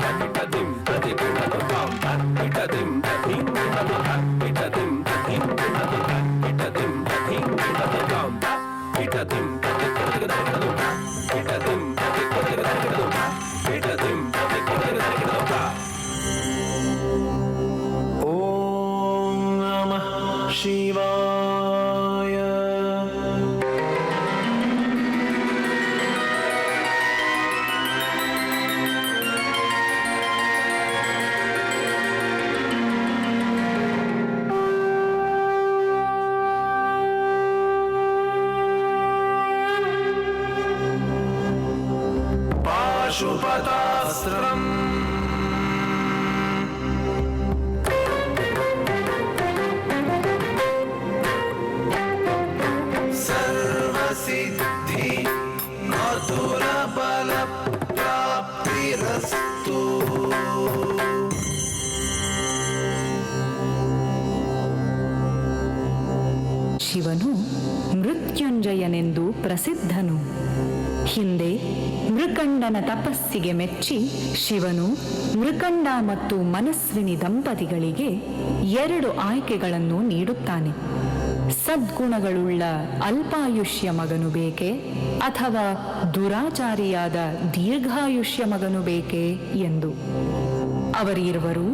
ತಗಿಟ ದಿಂ ತಗಿಟ ತಾಂ ತಗಿಟ ದಿಂ ತಗಿಂ ತಗಿಟ ದಿಂ ತಗಿಂ ತಗಿಟ ದಿಂ ತಗಿಂ ತಾಂ ತಗಿಟ ದಿಂ ತಗಿಟ ದಿಂ ತಗಿಟ ದಿಂ ಓಂ ನಮಃ ಶಿವಾಯ ಪಾಶುಪತಾಸ್ತ್ರಂ ಸರ್ವಸಿದ್ಧಿ ಮಧುರ ಬಲ ಪ್ರಾಪ್ತಿರಸ್ತು ಶಿವನು ಮೃತ್ಯುಂಜಯನೆಂದು ಪ್ರಸಿದ್ಧನು. ಹಿಂದೆ ಮೃಕಂಡನ ತಪಸ್ಸಿಗೆ ಮೆಚ್ಚಿ ಶಿವನು ಮೃಕಂಡ ಮತ್ತು ಮನಸ್ವಿನಿ ದಂಪತಿಗಳಿಗೆ 2 ಆಯ್ಕೆಗಳನ್ನು ನೀಡುತ್ತಾನೆ. ಸದ್ಗುಣಗಳುಳ್ಳ ಅಲ್ಪಾಯುಷ್ಯ ಮಗನು ಬೇಕೆ ಅಥವಾ ದುರಾಚಾರಿಯಾದ ದೀರ್ಘಾಯುಷ್ಯ ಮಗನು ಬೇಕೆ ಎಂದು. ಅವರಿರುವರು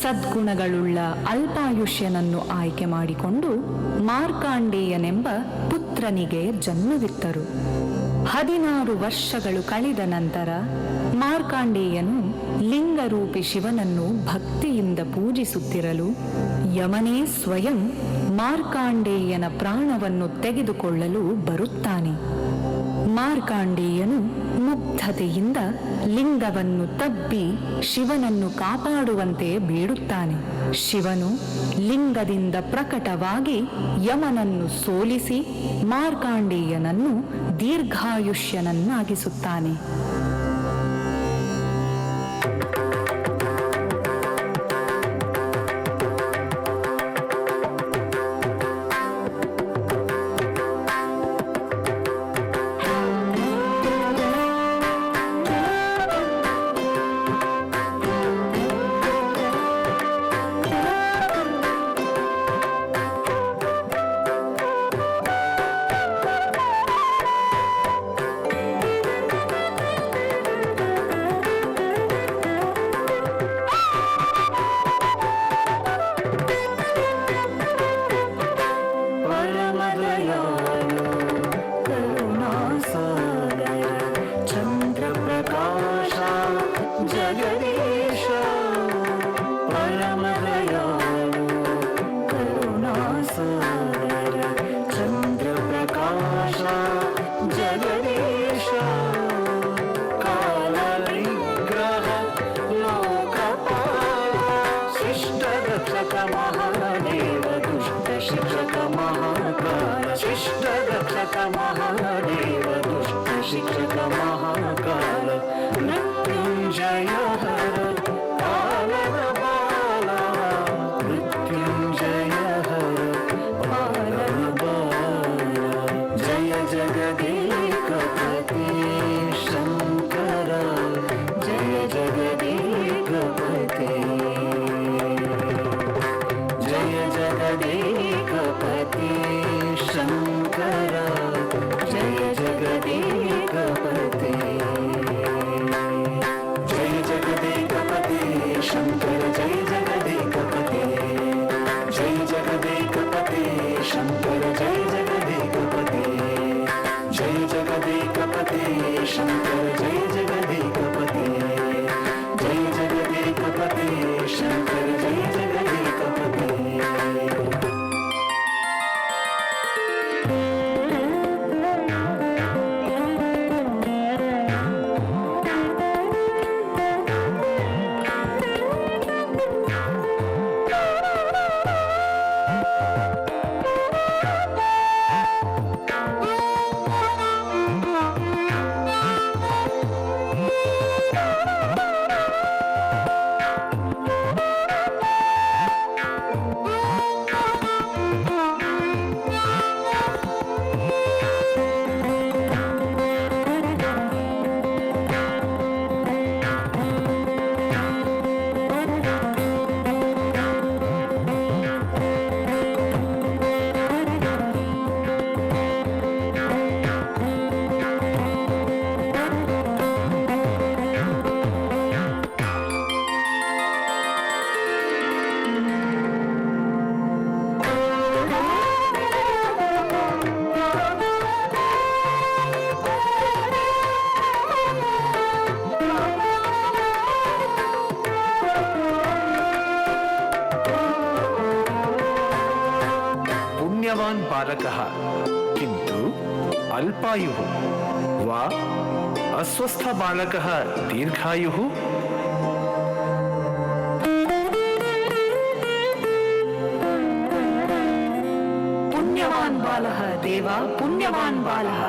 ಸದ್ಗುಣಗಳುಳ್ಳ ಅಲ್ಪಾಯುಷ್ಯನನ್ನು ಆಯ್ಕೆ ಮಾಡಿಕೊಂಡು ಮಾರ್ಕಾಂಡೇಯನೆಂಬ ಪುತ್ರನಿಗೆ ಜನ್ಮವಿತ್ತರು. 16 ವರ್ಷಗಳು ಕಳೆದ ನಂತರ ಮಾರ್ಕಾಂಡೇಯನು ಲಿಂಗರೂಪಿ ಶಿವನನ್ನು ಭಕ್ತಿಯಿಂದ ಪೂಜಿಸುತ್ತಿರಲು ಯಮನೇ ಸ್ವಯಂ ಮಾರ್ಕಾಂಡೇಯನ ಪ್ರಾಣವನ್ನು ತೆಗೆದುಕೊಳ್ಳಲು ಬರುತ್ತಾನೆ. ಮಾರ್ಕಾಂಡೇಯನು ಮುಗ್ಧತೆಯಿಂದ ಲಿಂಗವನ್ನು ತಬ್ಬಿ ಶಿವನನ್ನು ಕಾಪಾಡುವಂತೆ ಬೇಡುತ್ತಾನೆ. ಶಿವನು ಲಿಂಗದಿಂದ ಪ್ರಕಟವಾಗಿ ಯಮನನ್ನು ಸೋಲಿಸಿ ಮಾರ್ಕಾಂಡೇಯನನ್ನು ದೀರ್ಘಾಯುಷ್ಯನನ್ನಾಗಿಸುತ್ತಾನೆ. रक्षक महादेव दुष्ट शिक्षक महाकाल शिष्ट रक्षक महादेव दुष्ट शिक्षक महाकाल मृत्युंजय हर पालन बाला मृत्युंजय हर पालन बाला जय जगदेकपति शंकर जय जगदेकपति जय जगदेकपति शंकर जय जगदेकपति जय जगदेकपति शंकर जय जगदेकपति जय जगदेकपति शंकर जय जगदेकपति जय जगदेकपति शंकर जय जगदेकपति जय जगदेकपति शंकर जय जगदेकपति पुण्यवान् बालकः किन्तु अल्पायुः वा अस्वस्थ बालकः दीर्घायुः पुण्यवान् बालः देवा पुण्यवान् बालः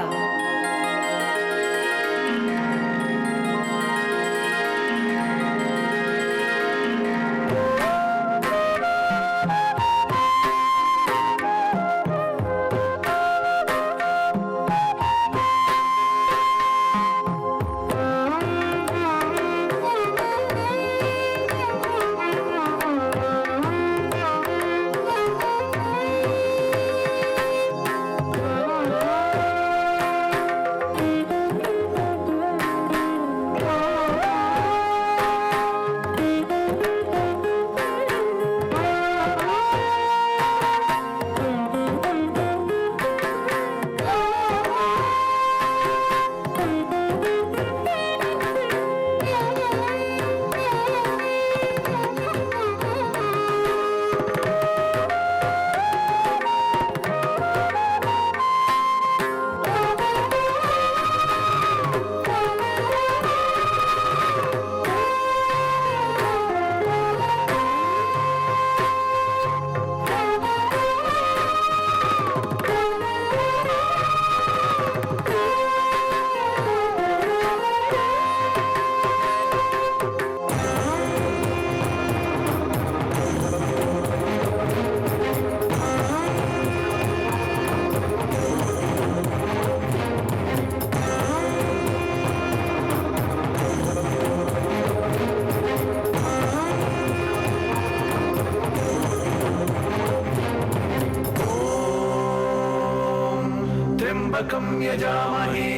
त्र्यम्बकं यजामहे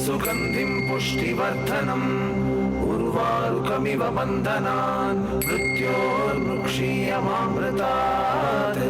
सुगन्धिं पुष्टिवर्धनम् उर्वारुकमिव बन्धनान् मृत्योर्मुक्षीयमामृतात्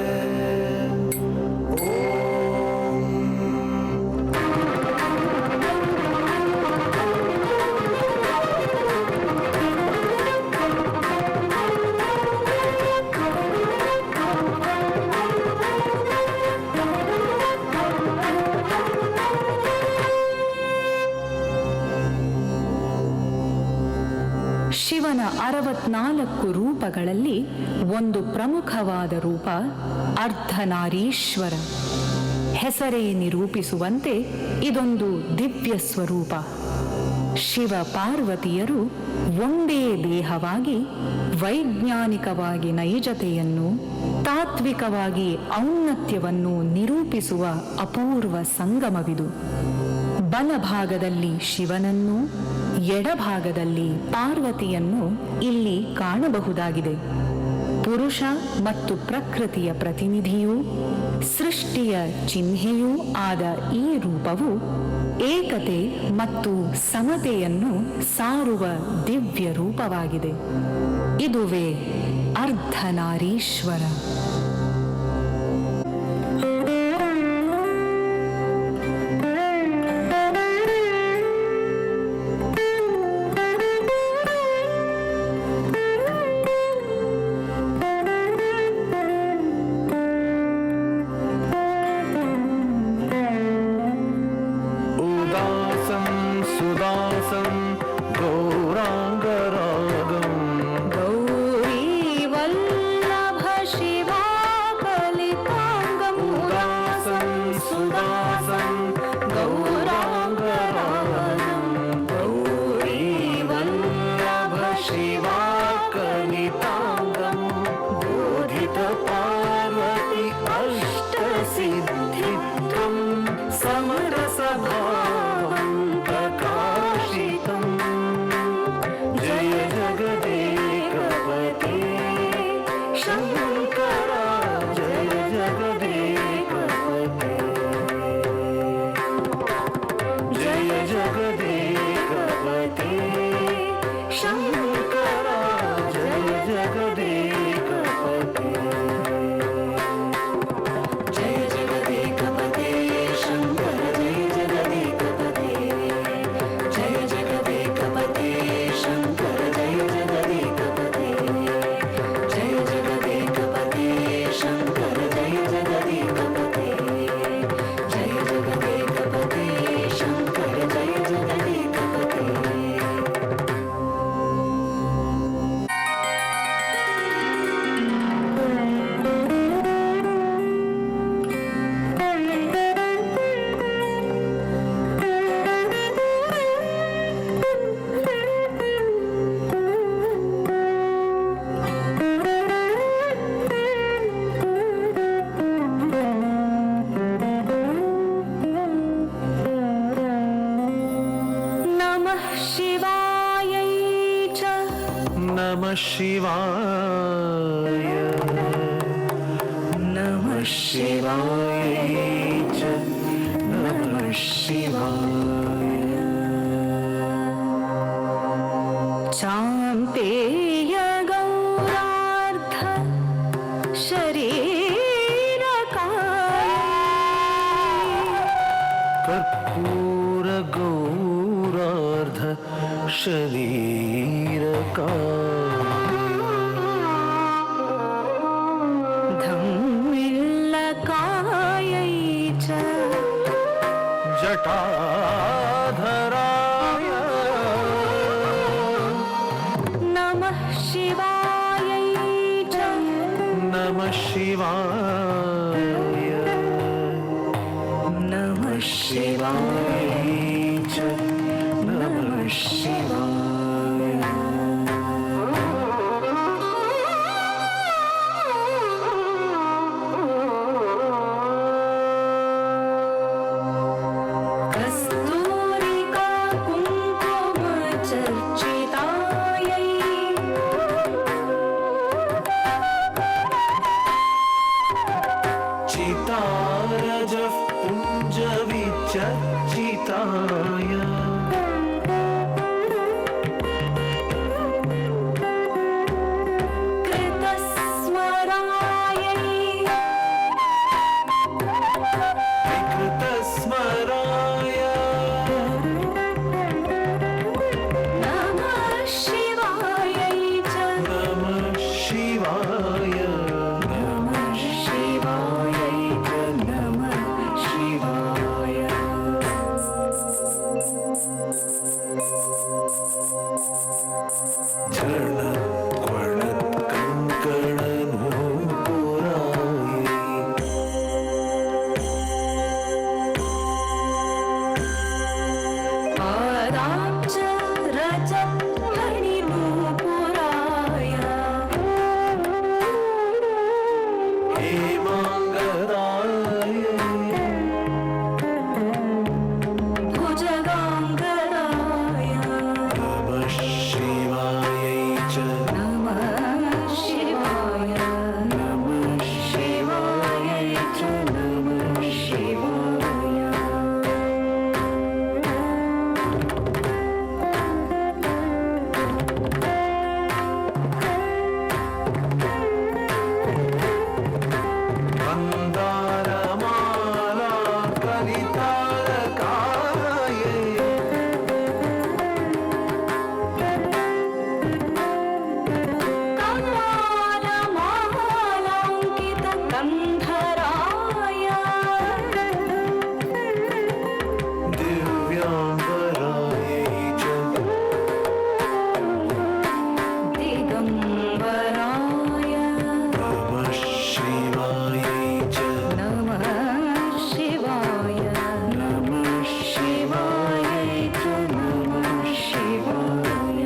ಶಿವನ 64 ರೂಪಗಳಲ್ಲಿ ಒಂದು ಪ್ರಮುಖವಾದ ರೂಪ ಅರ್ಧನಾರೀಶ್ವರ. ಹೆಸರೇ ನಿರೂಪಿಸುವಂತೆ ಇದೊಂದು ದಿವ್ಯ ಸ್ವರೂಪ. ಶಿವ ಪಾರ್ವತಿಯರು ಒಂದೇ ದೇಹವಾಗಿ ವೈಜ್ಞಾನಿಕವಾಗಿ ನೈಜತೆಯನ್ನು, ತಾತ್ವಿಕವಾಗಿ ಔನ್ನತ್ಯವನ್ನು ನಿರೂಪಿಸುವ ಅಪೂರ್ವ ಸಂಗಮವಿದು. ಬಲಭಾಗದಲ್ಲಿ ಶಿವನನ್ನು, ಎಡಭಾಗದಲ್ಲಿ ಪಾರ್ವತಿಯನ್ನು ಇಲ್ಲಿ ಕಾಣಬಹುದಾಗಿದೆ. ಪುರುಷ ಮತ್ತು ಪ್ರಕೃತಿಯ ಪ್ರತಿನಿಧಿಯೂ ಸೃಷ್ಟಿಯ ಚಿಹ್ನೆಯೂ ಆದ ಈ ರೂಪವು ಏಕತೆ ಮತ್ತು ಸಮತೆಯನ್ನು ಸಾರುವ ದಿವ್ಯ ರೂಪವಾಗಿದೆ. ಇದುವೇ ಅರ್ಧನಾರೀಶ್ವರ. सुदासं गौराङ्गरागम् गौरी वल्लभ शिवा कलिताङ्गम्. उदासं सुदासं गौराङ्गरागम् गौरी वल्लभ शिवा कलिताङ्गम् बोधित पार्वती अष्टसिद्धित्वं समरसभावं प्रकाशितं. जय जगदेकपते शङ्करा जय जगदेकपते जय जगदेकपते शङ्करा जय जगदेकपते जय जगदेकपते शङ्कर जय जगदेकपते जय जगदेकपते शङ्कर जय जगदेकपते जय जगदेकपते शङ्कर जय जगदेकपते जय जगदेकपते शङ्कर जय जगदेकपते. नमः शिवायै च नमः शिवाय नमः शिवाय च नमः शिवाय चान्तेय गौरार्ध शरीरकाय कर्पूर गौरार्ध शरीरकाय धम्मिल्लकायै च जटाधराय नमः शिवायै च नमः शिवाय नमः शिवाय च नमः शिवाय कस्तूरिका कुङ्कुम चर्चितायै चितारजः पुञ्जविचर्चिताय कृतस्मरायै विकृतस्मराय नमः शिवायै च नमः शिवाय नमः शिवाय च नमः शिवाय दिगम्बराय नमः शिवायै च नमः शिवाय नमः शिवाय च नमः शिवाय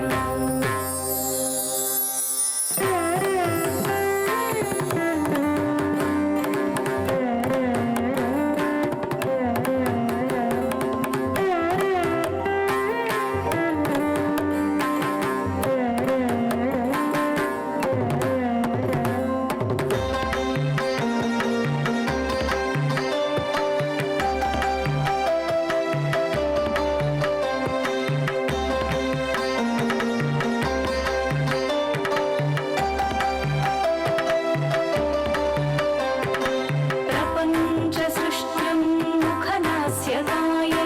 प्रपञ्चसृष्ट्यं मुखनास्यतायै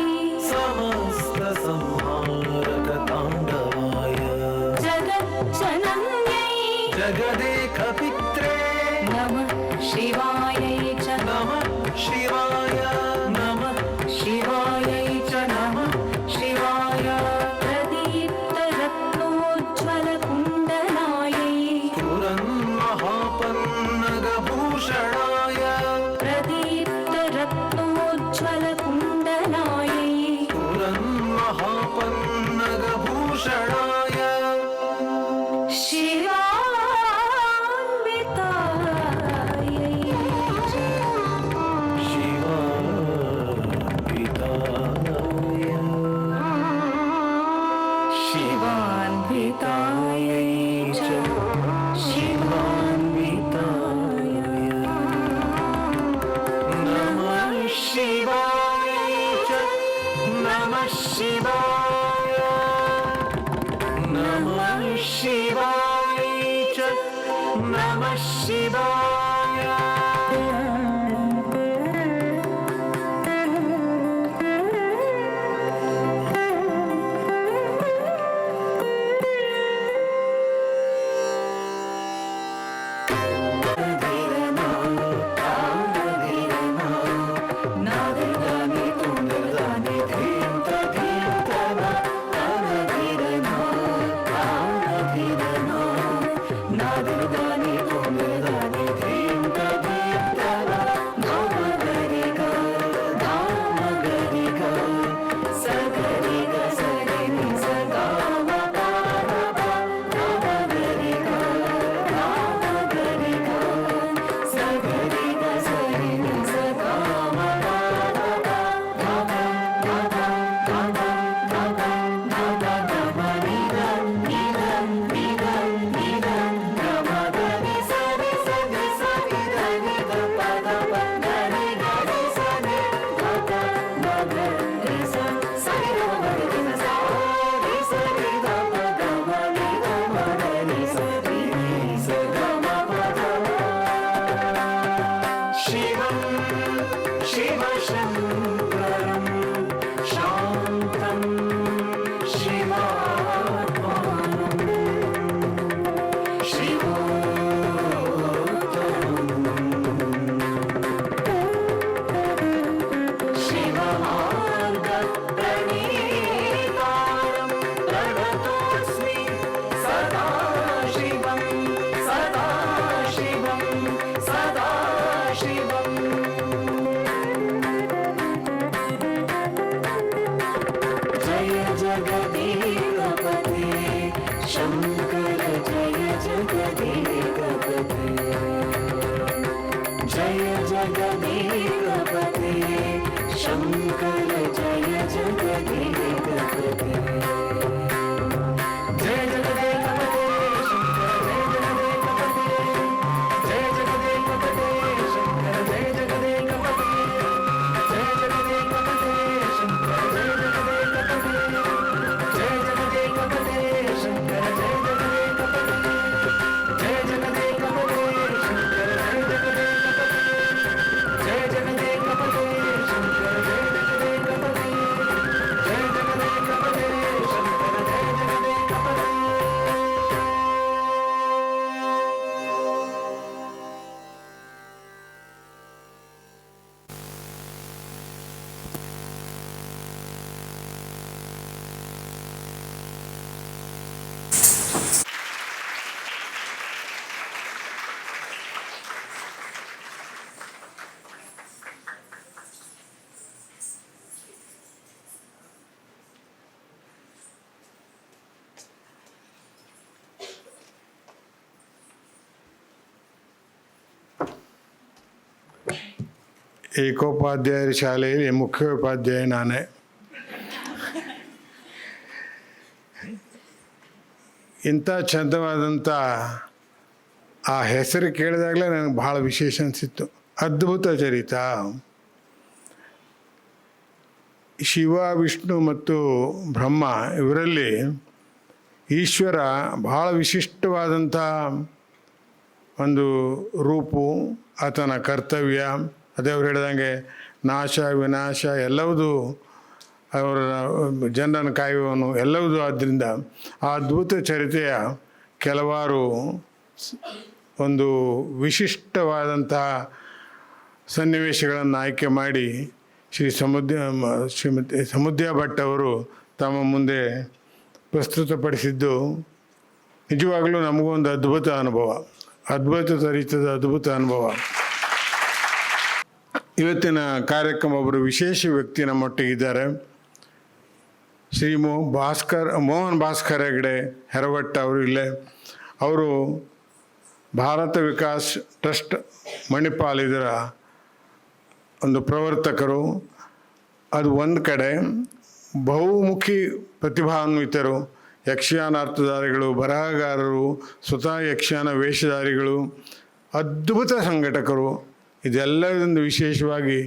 समस्तसंहारकताण्डवाय जगज्जनन्यै जगदेकपित्रे नमः शिवायै च नमः शिवाय नमः शिवायै च नमः शिवाय प्रदीप्तरत्नोज्ज्वलकुण्डलायै पुरन्महापन्नगभूषणाय प्रदीप्तरत्नोज्ज्वलकुण्डलायै पुरन्महापन्नगभूषणाय शिवान्वितायै च शिवान्विताय शिवान्वितायै च शिवान्विताय नमः शिवाय च नमः शिवाय नमः शिवाय च नमः शिवाय शिवशङ्करं शान्तं शिवात्मानं शिवमार्गप्रणीतारं प्रणतोऽस्मि सदा शिवं सदा शिवं सदा शिवम् जय जगदीकपते शङ्कर जय जगदीकपते जय जगदीकपते शङ्कर जय जगदीकपते जय जगदीकपते शङ्कर जय जगदीकपते जय जगदीकपते शङ्कर जय जगदीकपते जय जगदीकपते शङ्कर जय जगदीकपते जय जगदीकपते शङ्कर जय जगदीकपते जय जगदीकपते शङ्कर जय जगदीकपते जय जगदीकपते शङ्कर जय जगदीकपते ಏಕೋಪಾಧ್ಯಾಯರ ಶಾಲೆಯಲ್ಲಿ ಮುಖ್ಯೋಪಾಧ್ಯಾಯ ನಾನೇ. ಇಂಥ ಚಂದವಾದಂಥ ಆ ಹೆಸರು ಕೇಳಿದಾಗಲೇ ನನಗೆ ಭಾಳ ವಿಶೇಷ ಅನಿಸಿತ್ತು. ಅದ್ಭುತ ಚರಿತ. ಶಿವ, ವಿಷ್ಣು ಮತ್ತು ಬ್ರಹ್ಮ ಇವರಲ್ಲಿ ಈಶ್ವರ ಭಾಳ ವಿಶಿಷ್ಟವಾದಂಥ ಒಂದು ರೂಪು, ಆತನ ಕರ್ತವ್ಯ, ಅದೇ ಅವ್ರು ಹೇಳಿದಂಗೆ ನಾಶ ವಿನಾಶ ಎಲ್ಲವೂ ಅವರ ಜನರನ್ನು ಕಾಯುವವನು ಎಲ್ಲವೂ. ಆದ್ದರಿಂದ ಆ ಅದ್ಭುತ ಚರಿತೆಯ ಕೆಲವಾರು ಒಂದು ವಿಶಿಷ್ಟವಾದಂತಹ ಸನ್ನಿವೇಶಗಳನ್ನು ಆಯ್ಕೆ ಮಾಡಿ ಶ್ರೀಮತಿ ಸಮುದ್ಯ ಭಟ್ ಅವರು ತಮ್ಮ ಮುಂದೆ ಪ್ರಸ್ತುತಪಡಿಸಿದ್ದು ನಿಜವಾಗಲೂ ನಮಗೂ ಒಂದು ಅದ್ಭುತ ಅನುಭವ, ಅದ್ಭುತ ಚರಿತ್ರದ ಅದ್ಭುತ ಅನುಭವ. ಇವತ್ತಿನ ಕಾರ್ಯಕ್ರಮ ಒಬ್ಬರು ವಿಶೇಷ ವ್ಯಕ್ತಿ ನಮ್ಮೊಟ್ಟಿಗಿದ್ದಾರೆ. ಶ್ರೀ ಮೋಹನ್ ಭಾಸ್ಕರ್ ಹೆಗಡೆ ಹೆರವಟ್ಟ ಅವರು ಇಲ್ಲೇ. ಅವರು ಭಾರತ ವಿಕಾಸ್ ಟ್ರಸ್ಟ್ ಮಣಿಪಾಲ್ ಇದರ ಒಂದು ಪ್ರವರ್ತಕರು. ಅದು ಒಂದು ಕಡೆ ಬಹುಮುಖಿ ಪ್ರತಿಭಾನ್ವಿತರು, ಯಕ್ಷಗಾನ ಅರ್ಥಧಾರಿಗಳು, ಬರಹಗಾರರು, ಸ್ವತಃ ಯಕ್ಷಗಾನ ವೇಷಧಾರಿಗಳು, ಅದ್ಭುತ ಸಂಘಟಕರು. ಇದೆಲ್ಲದರಿಂದ ವಿಶೇಷವಾಗಿ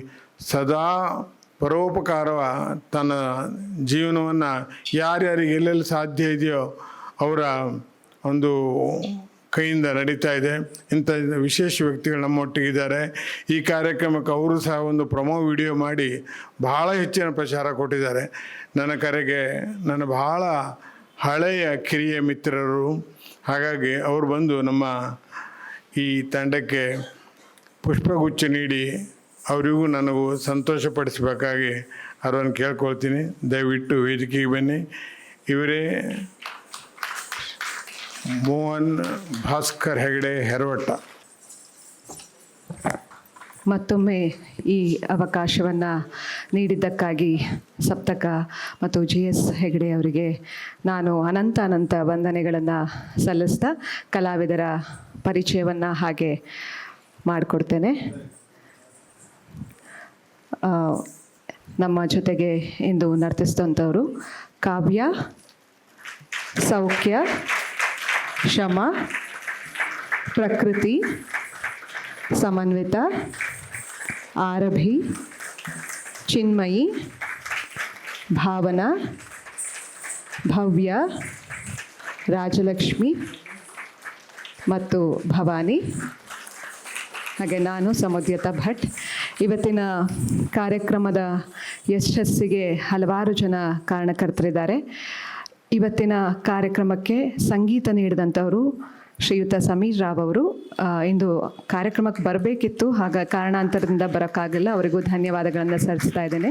ಸದಾ ಪರೋಪಕಾರ ತನ್ನ ಜೀವನವನ್ನು ಯಾರ್ಯಾರಿಗೆ ಎಲ್ಲೆಲ್ಲಿ ಸಾಧ್ಯ ಇದೆಯೋ ಅವರ ಒಂದು ಕೈಯಿಂದ ನಡೀತಾ ಇದೆ. ಇಂಥ ವಿಶೇಷ ವ್ಯಕ್ತಿಗಳು ನಮ್ಮೊಟ್ಟಿಗಿದ್ದಾರೆ. ಈ ಕಾರ್ಯಕ್ರಮಕ್ಕೆ ಅವರು ಸಹ ಒಂದು ಪ್ರೊಮೋ ವಿಡಿಯೋ ಮಾಡಿ ಭಾಳ ಹೆಚ್ಚಿನ ಪ್ರಚಾರ ಕೊಟ್ಟಿದ್ದಾರೆ. ನನ್ನ ಕರೆಗೆ ನನ್ನ ಭಾಳ ಹಳೆಯ ಕಿರಿಯ ಮಿತ್ರರು. ಹಾಗಾಗಿ ಅವರು ಬಂದು ನಮ್ಮ ಈ ತಂಡಕ್ಕೆ ಪುಷ್ಪಗುಚ್ಛ ನೀಡಿ ಅವರಿಗೂ ನನಗೂ ಸಂತೋಷಪಡಿಸಬೇಕಾಗಿ ಅವರನ್ನು ಕೇಳ್ಕೊಳ್ತೀನಿ. ದಯವಿಟ್ಟು ವೇದಿಕೆಗೆ ಬನ್ನಿ. ಇವರೇ ಮೋಹನ್ ಭಾಸ್ಕರ್ ಹೆಗಡೆ ಹೆರವಟ್ಟ. ಮತ್ತೊಮ್ಮೆ ಈ ಅವಕಾಶವನ್ನು ನೀಡಿದ್ದಕ್ಕಾಗಿ ಸಪ್ತಕ ಮತ್ತು GS ಹೆಗಡೆ ಅವರಿಗೆ ನಾನು ಅನಂತ ವಂದನೆಗಳನ್ನು ಸಲ್ಲಿಸ್ತಾ ಕಲಾವಿದರ ಪರಿಚಯವನ್ನು ಹಾಗೆ ಮಾಡಿಕೊಡ್ತೇನೆ. ನಮ್ಮ ಜೊತೆಗೆ ಇಂದು ನರ್ತಿಸಿದಂಥವರು ಕಾವ್ಯ, ಸೌಖ್ಯ, ಶಮ, ಪ್ರಕೃತಿ, ಸಮನ್ವಿತ, ಆರಭಿ, ಚಿನ್ಮಯಿ, ಭಾವನಾ, ಭವ್ಯ, ರಾಜಲಕ್ಷ್ಮಿ ಮತ್ತು ಭವಾನಿ, ಹಾಗೆ ನಾನು ಸಮುದ್ಯತ ಭಟ್. ಇವತ್ತಿನ ಕಾರ್ಯಕ್ರಮದ ಯಶಸ್ಸಿಗೆ ಹಲವಾರು ಜನ ಕಾರಣಕರ್ತರಿದ್ದಾರೆ. ಇವತ್ತಿನ ಕಾರ್ಯಕ್ರಮಕ್ಕೆ ಸಂಗೀತ ನೀಡಿದಂಥವರು ಶ್ರೀಯುತ ಸಮೀರ್ ರಾವ್ ಅವರು. ಇಂದು ಕಾರ್ಯಕ್ರಮಕ್ಕೆ ಬರಬೇಕಿತ್ತು, ಕಾರಣಾಂತರದಿಂದ ಬರೋಕ್ಕಾಗಲಿಲ್ಲ. ಅವರಿಗೂ ಧನ್ಯವಾದಗಳನ್ನು ಸಲ್ಲಿಸ್ತಾ ಇದ್ದೇನೆ.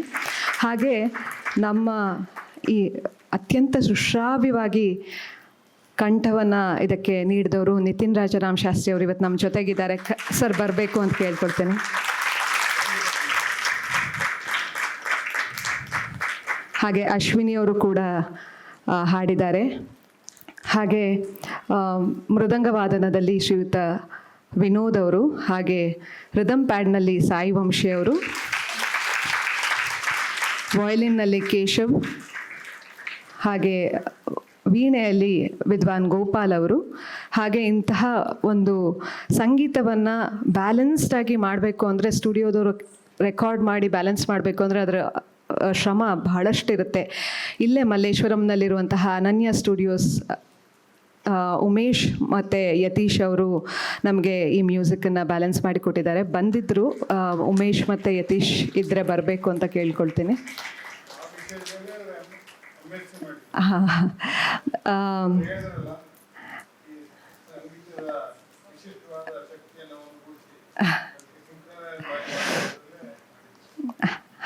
ಹಾಗೆ ನಮ್ಮ ಈ ಅತ್ಯಂತ ಸುಶ್ರಾವ್ಯವಾಗಿ ಕಂಠವನ್ನು ಇದಕ್ಕೆ ನೀಡಿದವರು ನಿತಿನ್ ರಾಜರಾಮ್ ಶಾಸ್ತ್ರಿ ಅವರು ಇವತ್ತು ನಮ್ಮ ಜೊತೆಗಿದ್ದಾರೆ. ಸರ್ ಬರಬೇಕು ಅಂತ ಕೇಳ್ಕೊಳ್ತೇನೆ. ಹಾಗೆ ಅಶ್ವಿನಿ ಅವರು ಕೂಡ ಹಾಡಿದ್ದಾರೆ. ಹಾಗೆ ಮೃದಂಗವಾದನದಲ್ಲಿ ಶ್ರೀಯುತ ವಿನೋದ್ ಅವರು, ಹಾಗೆ ರಿದಮ್ ಪ್ಯಾಡ್ನಲ್ಲಿ ಸಾಯಿ ವಂಶಿ ಅವರು, ವಯಲಿನ್ನಲ್ಲಿ ಕೇಶವ್, ಹಾಗೆ ವೀಣೆಯಲ್ಲಿ ವಿದ್ವಾನ್ ಗೋಪಾಲ್ ಅವರು. ಹಾಗೆ ಇಂತಹ ಒಂದು ಸಂಗೀತವನ್ನು ಬ್ಯಾಲೆನ್ಸ್ಡಾಗಿ ಮಾಡಬೇಕು ಅಂದರೆ, ಸ್ಟುಡಿಯೋದವರು ರೆಕಾರ್ಡ್ ಮಾಡಿ ಬ್ಯಾಲೆನ್ಸ್ ಮಾಡಬೇಕು ಅಂದರೆ ಅದರ ಶ್ರಮ ಬಹಳಷ್ಟಿರುತ್ತೆ. ಇಲ್ಲೇ ಮಲ್ಲೇಶ್ವರಂನಲ್ಲಿರುವಂತಹ ಅನನ್ಯ ಸ್ಟುಡಿಯೋಸ್ ಉಮೇಶ್ ಮತ್ತು ಯತೀಶ್ ಅವರು ನಮಗೆ ಈ ಮ್ಯೂಸಿಕನ್ನು ಬ್ಯಾಲೆನ್ಸ್ ಮಾಡಿ ಕೊಟ್ಟಿದ್ದಾರೆ. ಬಂದಿದ್ದರು, ಉಮೇಶ್ ಮತ್ತು ಯತೀಶ್ ಇದ್ದರೆ ಬರಬೇಕು ಅಂತ ಕೇಳ್ಕೊಳ್ತೀನಿ.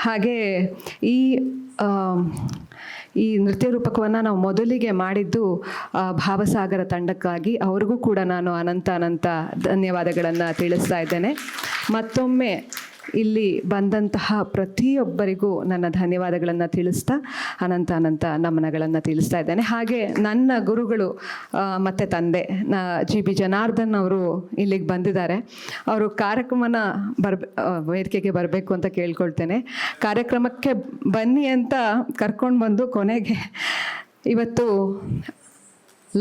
ಹಾಗೆ ಈ ನೃತ್ಯ ರೂಪಕವನ್ನು ನಾವು ಮೊದಲಿಗೆ ಮಾಡಿದ್ದು ಭಾವಸಾಗರ ತಂಡಕ್ಕಾಗಿ. ಅವ್ರಿಗೂ ಕೂಡ ನಾನು ಅನಂತ ಧನ್ಯವಾದಗಳನ್ನು ತಿಳಿಸ್ತಾ ಇದ್ದೇನೆ. ಮತ್ತೊಮ್ಮೆ ಇಲ್ಲಿ ಬಂದಂತಹ ಪ್ರತಿಯೊಬ್ಬರಿಗೂ ನನ್ನ ಧನ್ಯವಾದಗಳನ್ನು ತಿಳಿಸ್ತಾ ಅನಂತ ನಮನಗಳನ್ನು ತಿಳಿಸ್ತಾ ಇದ್ದೇನೆ. ಹಾಗೆ ನನ್ನ ಗುರುಗಳು ಮತ್ತು ತಂದೆ ಜಿ ಬಿ ಜನಾರ್ದನ್ ಅವರು ಇಲ್ಲಿಗೆ ಬಂದಿದ್ದಾರೆ. ಅವರು ಕಾರ್ಯಕ್ರಮನ ವೇದಿಕೆಗೆ ಬರಬೇಕು ಅಂತ ಕೇಳ್ಕೊಳ್ತೇನೆ. ಕಾರ್ಯಕ್ರಮಕ್ಕೆ ಬನ್ನಿ ಅಂತ ಕರ್ಕೊಂಡು ಬಂದು ಕೊನೆಗೆ ಇವತ್ತು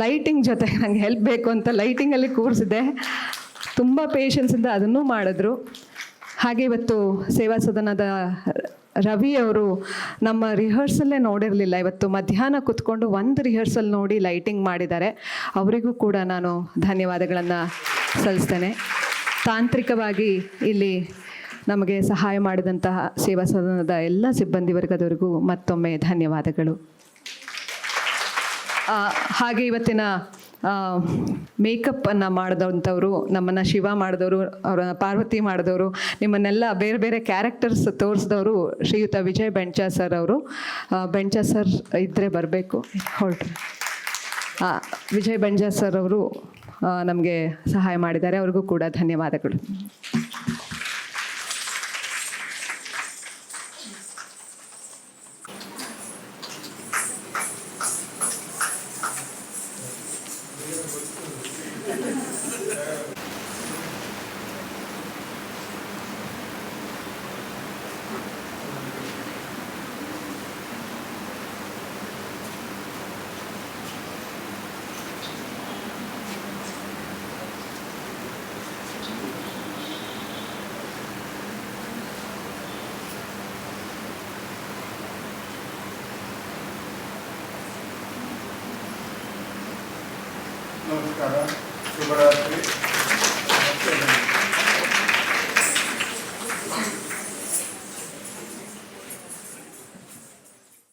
ಲೈಟಿಂಗ್ ಜೊತೆ ನನಗೆ ಹೆಲ್ಪ್ ಬೇಕು ಅಂತ ಲೈಟಿಂಗಲ್ಲಿ ಕೂರಿಸಿದೆ. ತುಂಬ ಪೇಷನ್ಸಿಂದ ಅದನ್ನೂ ಮಾಡಿದ್ರು. ಹಾಗೆ ಇವತ್ತು ಸೇವಾ ಸದನದ ರವಿ ಅವರು ನಮ್ಮ ರಿಹರ್ಸಲ್ಲೇ ನೋಡಿರಲಿಲ್ಲ. ಇವತ್ತು ಮಧ್ಯಾಹ್ನ ಕೂತ್ಕೊಂಡು ಒಂದು ರಿಹರ್ಸಲ್ ನೋಡಿ ಲೈಟಿಂಗ್ ಮಾಡಿದ್ದಾರೆ. ಅವರಿಗೂ ಕೂಡ ನಾನು ಧನ್ಯವಾದಗಳನ್ನು ಸಲ್ಲಿಸ್ತೇನೆ. ತಾಂತ್ರಿಕವಾಗಿ ಇಲ್ಲಿ ನಮಗೆ ಸಹಾಯ ಮಾಡಿದಂತಹ ಸೇವಾ ಸದನದ ಎಲ್ಲ ಸಿಬ್ಬಂದಿ ವರ್ಗದವರಿಗೂ ಮತ್ತೊಮ್ಮೆ ಧನ್ಯವಾದಗಳು. ಹಾಗೆ ಇವತ್ತಿನ ಮೇಕಪ್ಪನ್ನು ಮಾಡಿದಂಥವ್ರು, ನಮ್ಮನ್ನು ಶಿವ ಮಾಡಿದವರು, ಅವರ ಪಾರ್ವತಿ ಮಾಡಿದವರು, ನಿಮ್ಮನ್ನೆಲ್ಲ ಬೇರೆ ಬೇರೆ ಕ್ಯಾರೆಕ್ಟರ್ಸ್ ತೋರಿಸಿದವರು ಶ್ರೀಯುತ ವಿಜಯ್ ಬೆಂಚಾ ಸರ್ ಅವರು. ಬೆಂಚಾ ಸರ್ ಇದ್ದರೆ ಬರಬೇಕು, ಹೊರಟ್ರಿ. ವಿಜಯ್ ಬೆಂಚಾ ಸರ್ ಅವರು ನಮಗೆ ಸಹಾಯ ಮಾಡಿದ್ದಾರೆ. ಅವ್ರಿಗೂ ಕೂಡ ಧನ್ಯವಾದಗಳು. ನಮಸ್ಕಾರ, ಶುಭರಾತ್ರಿ.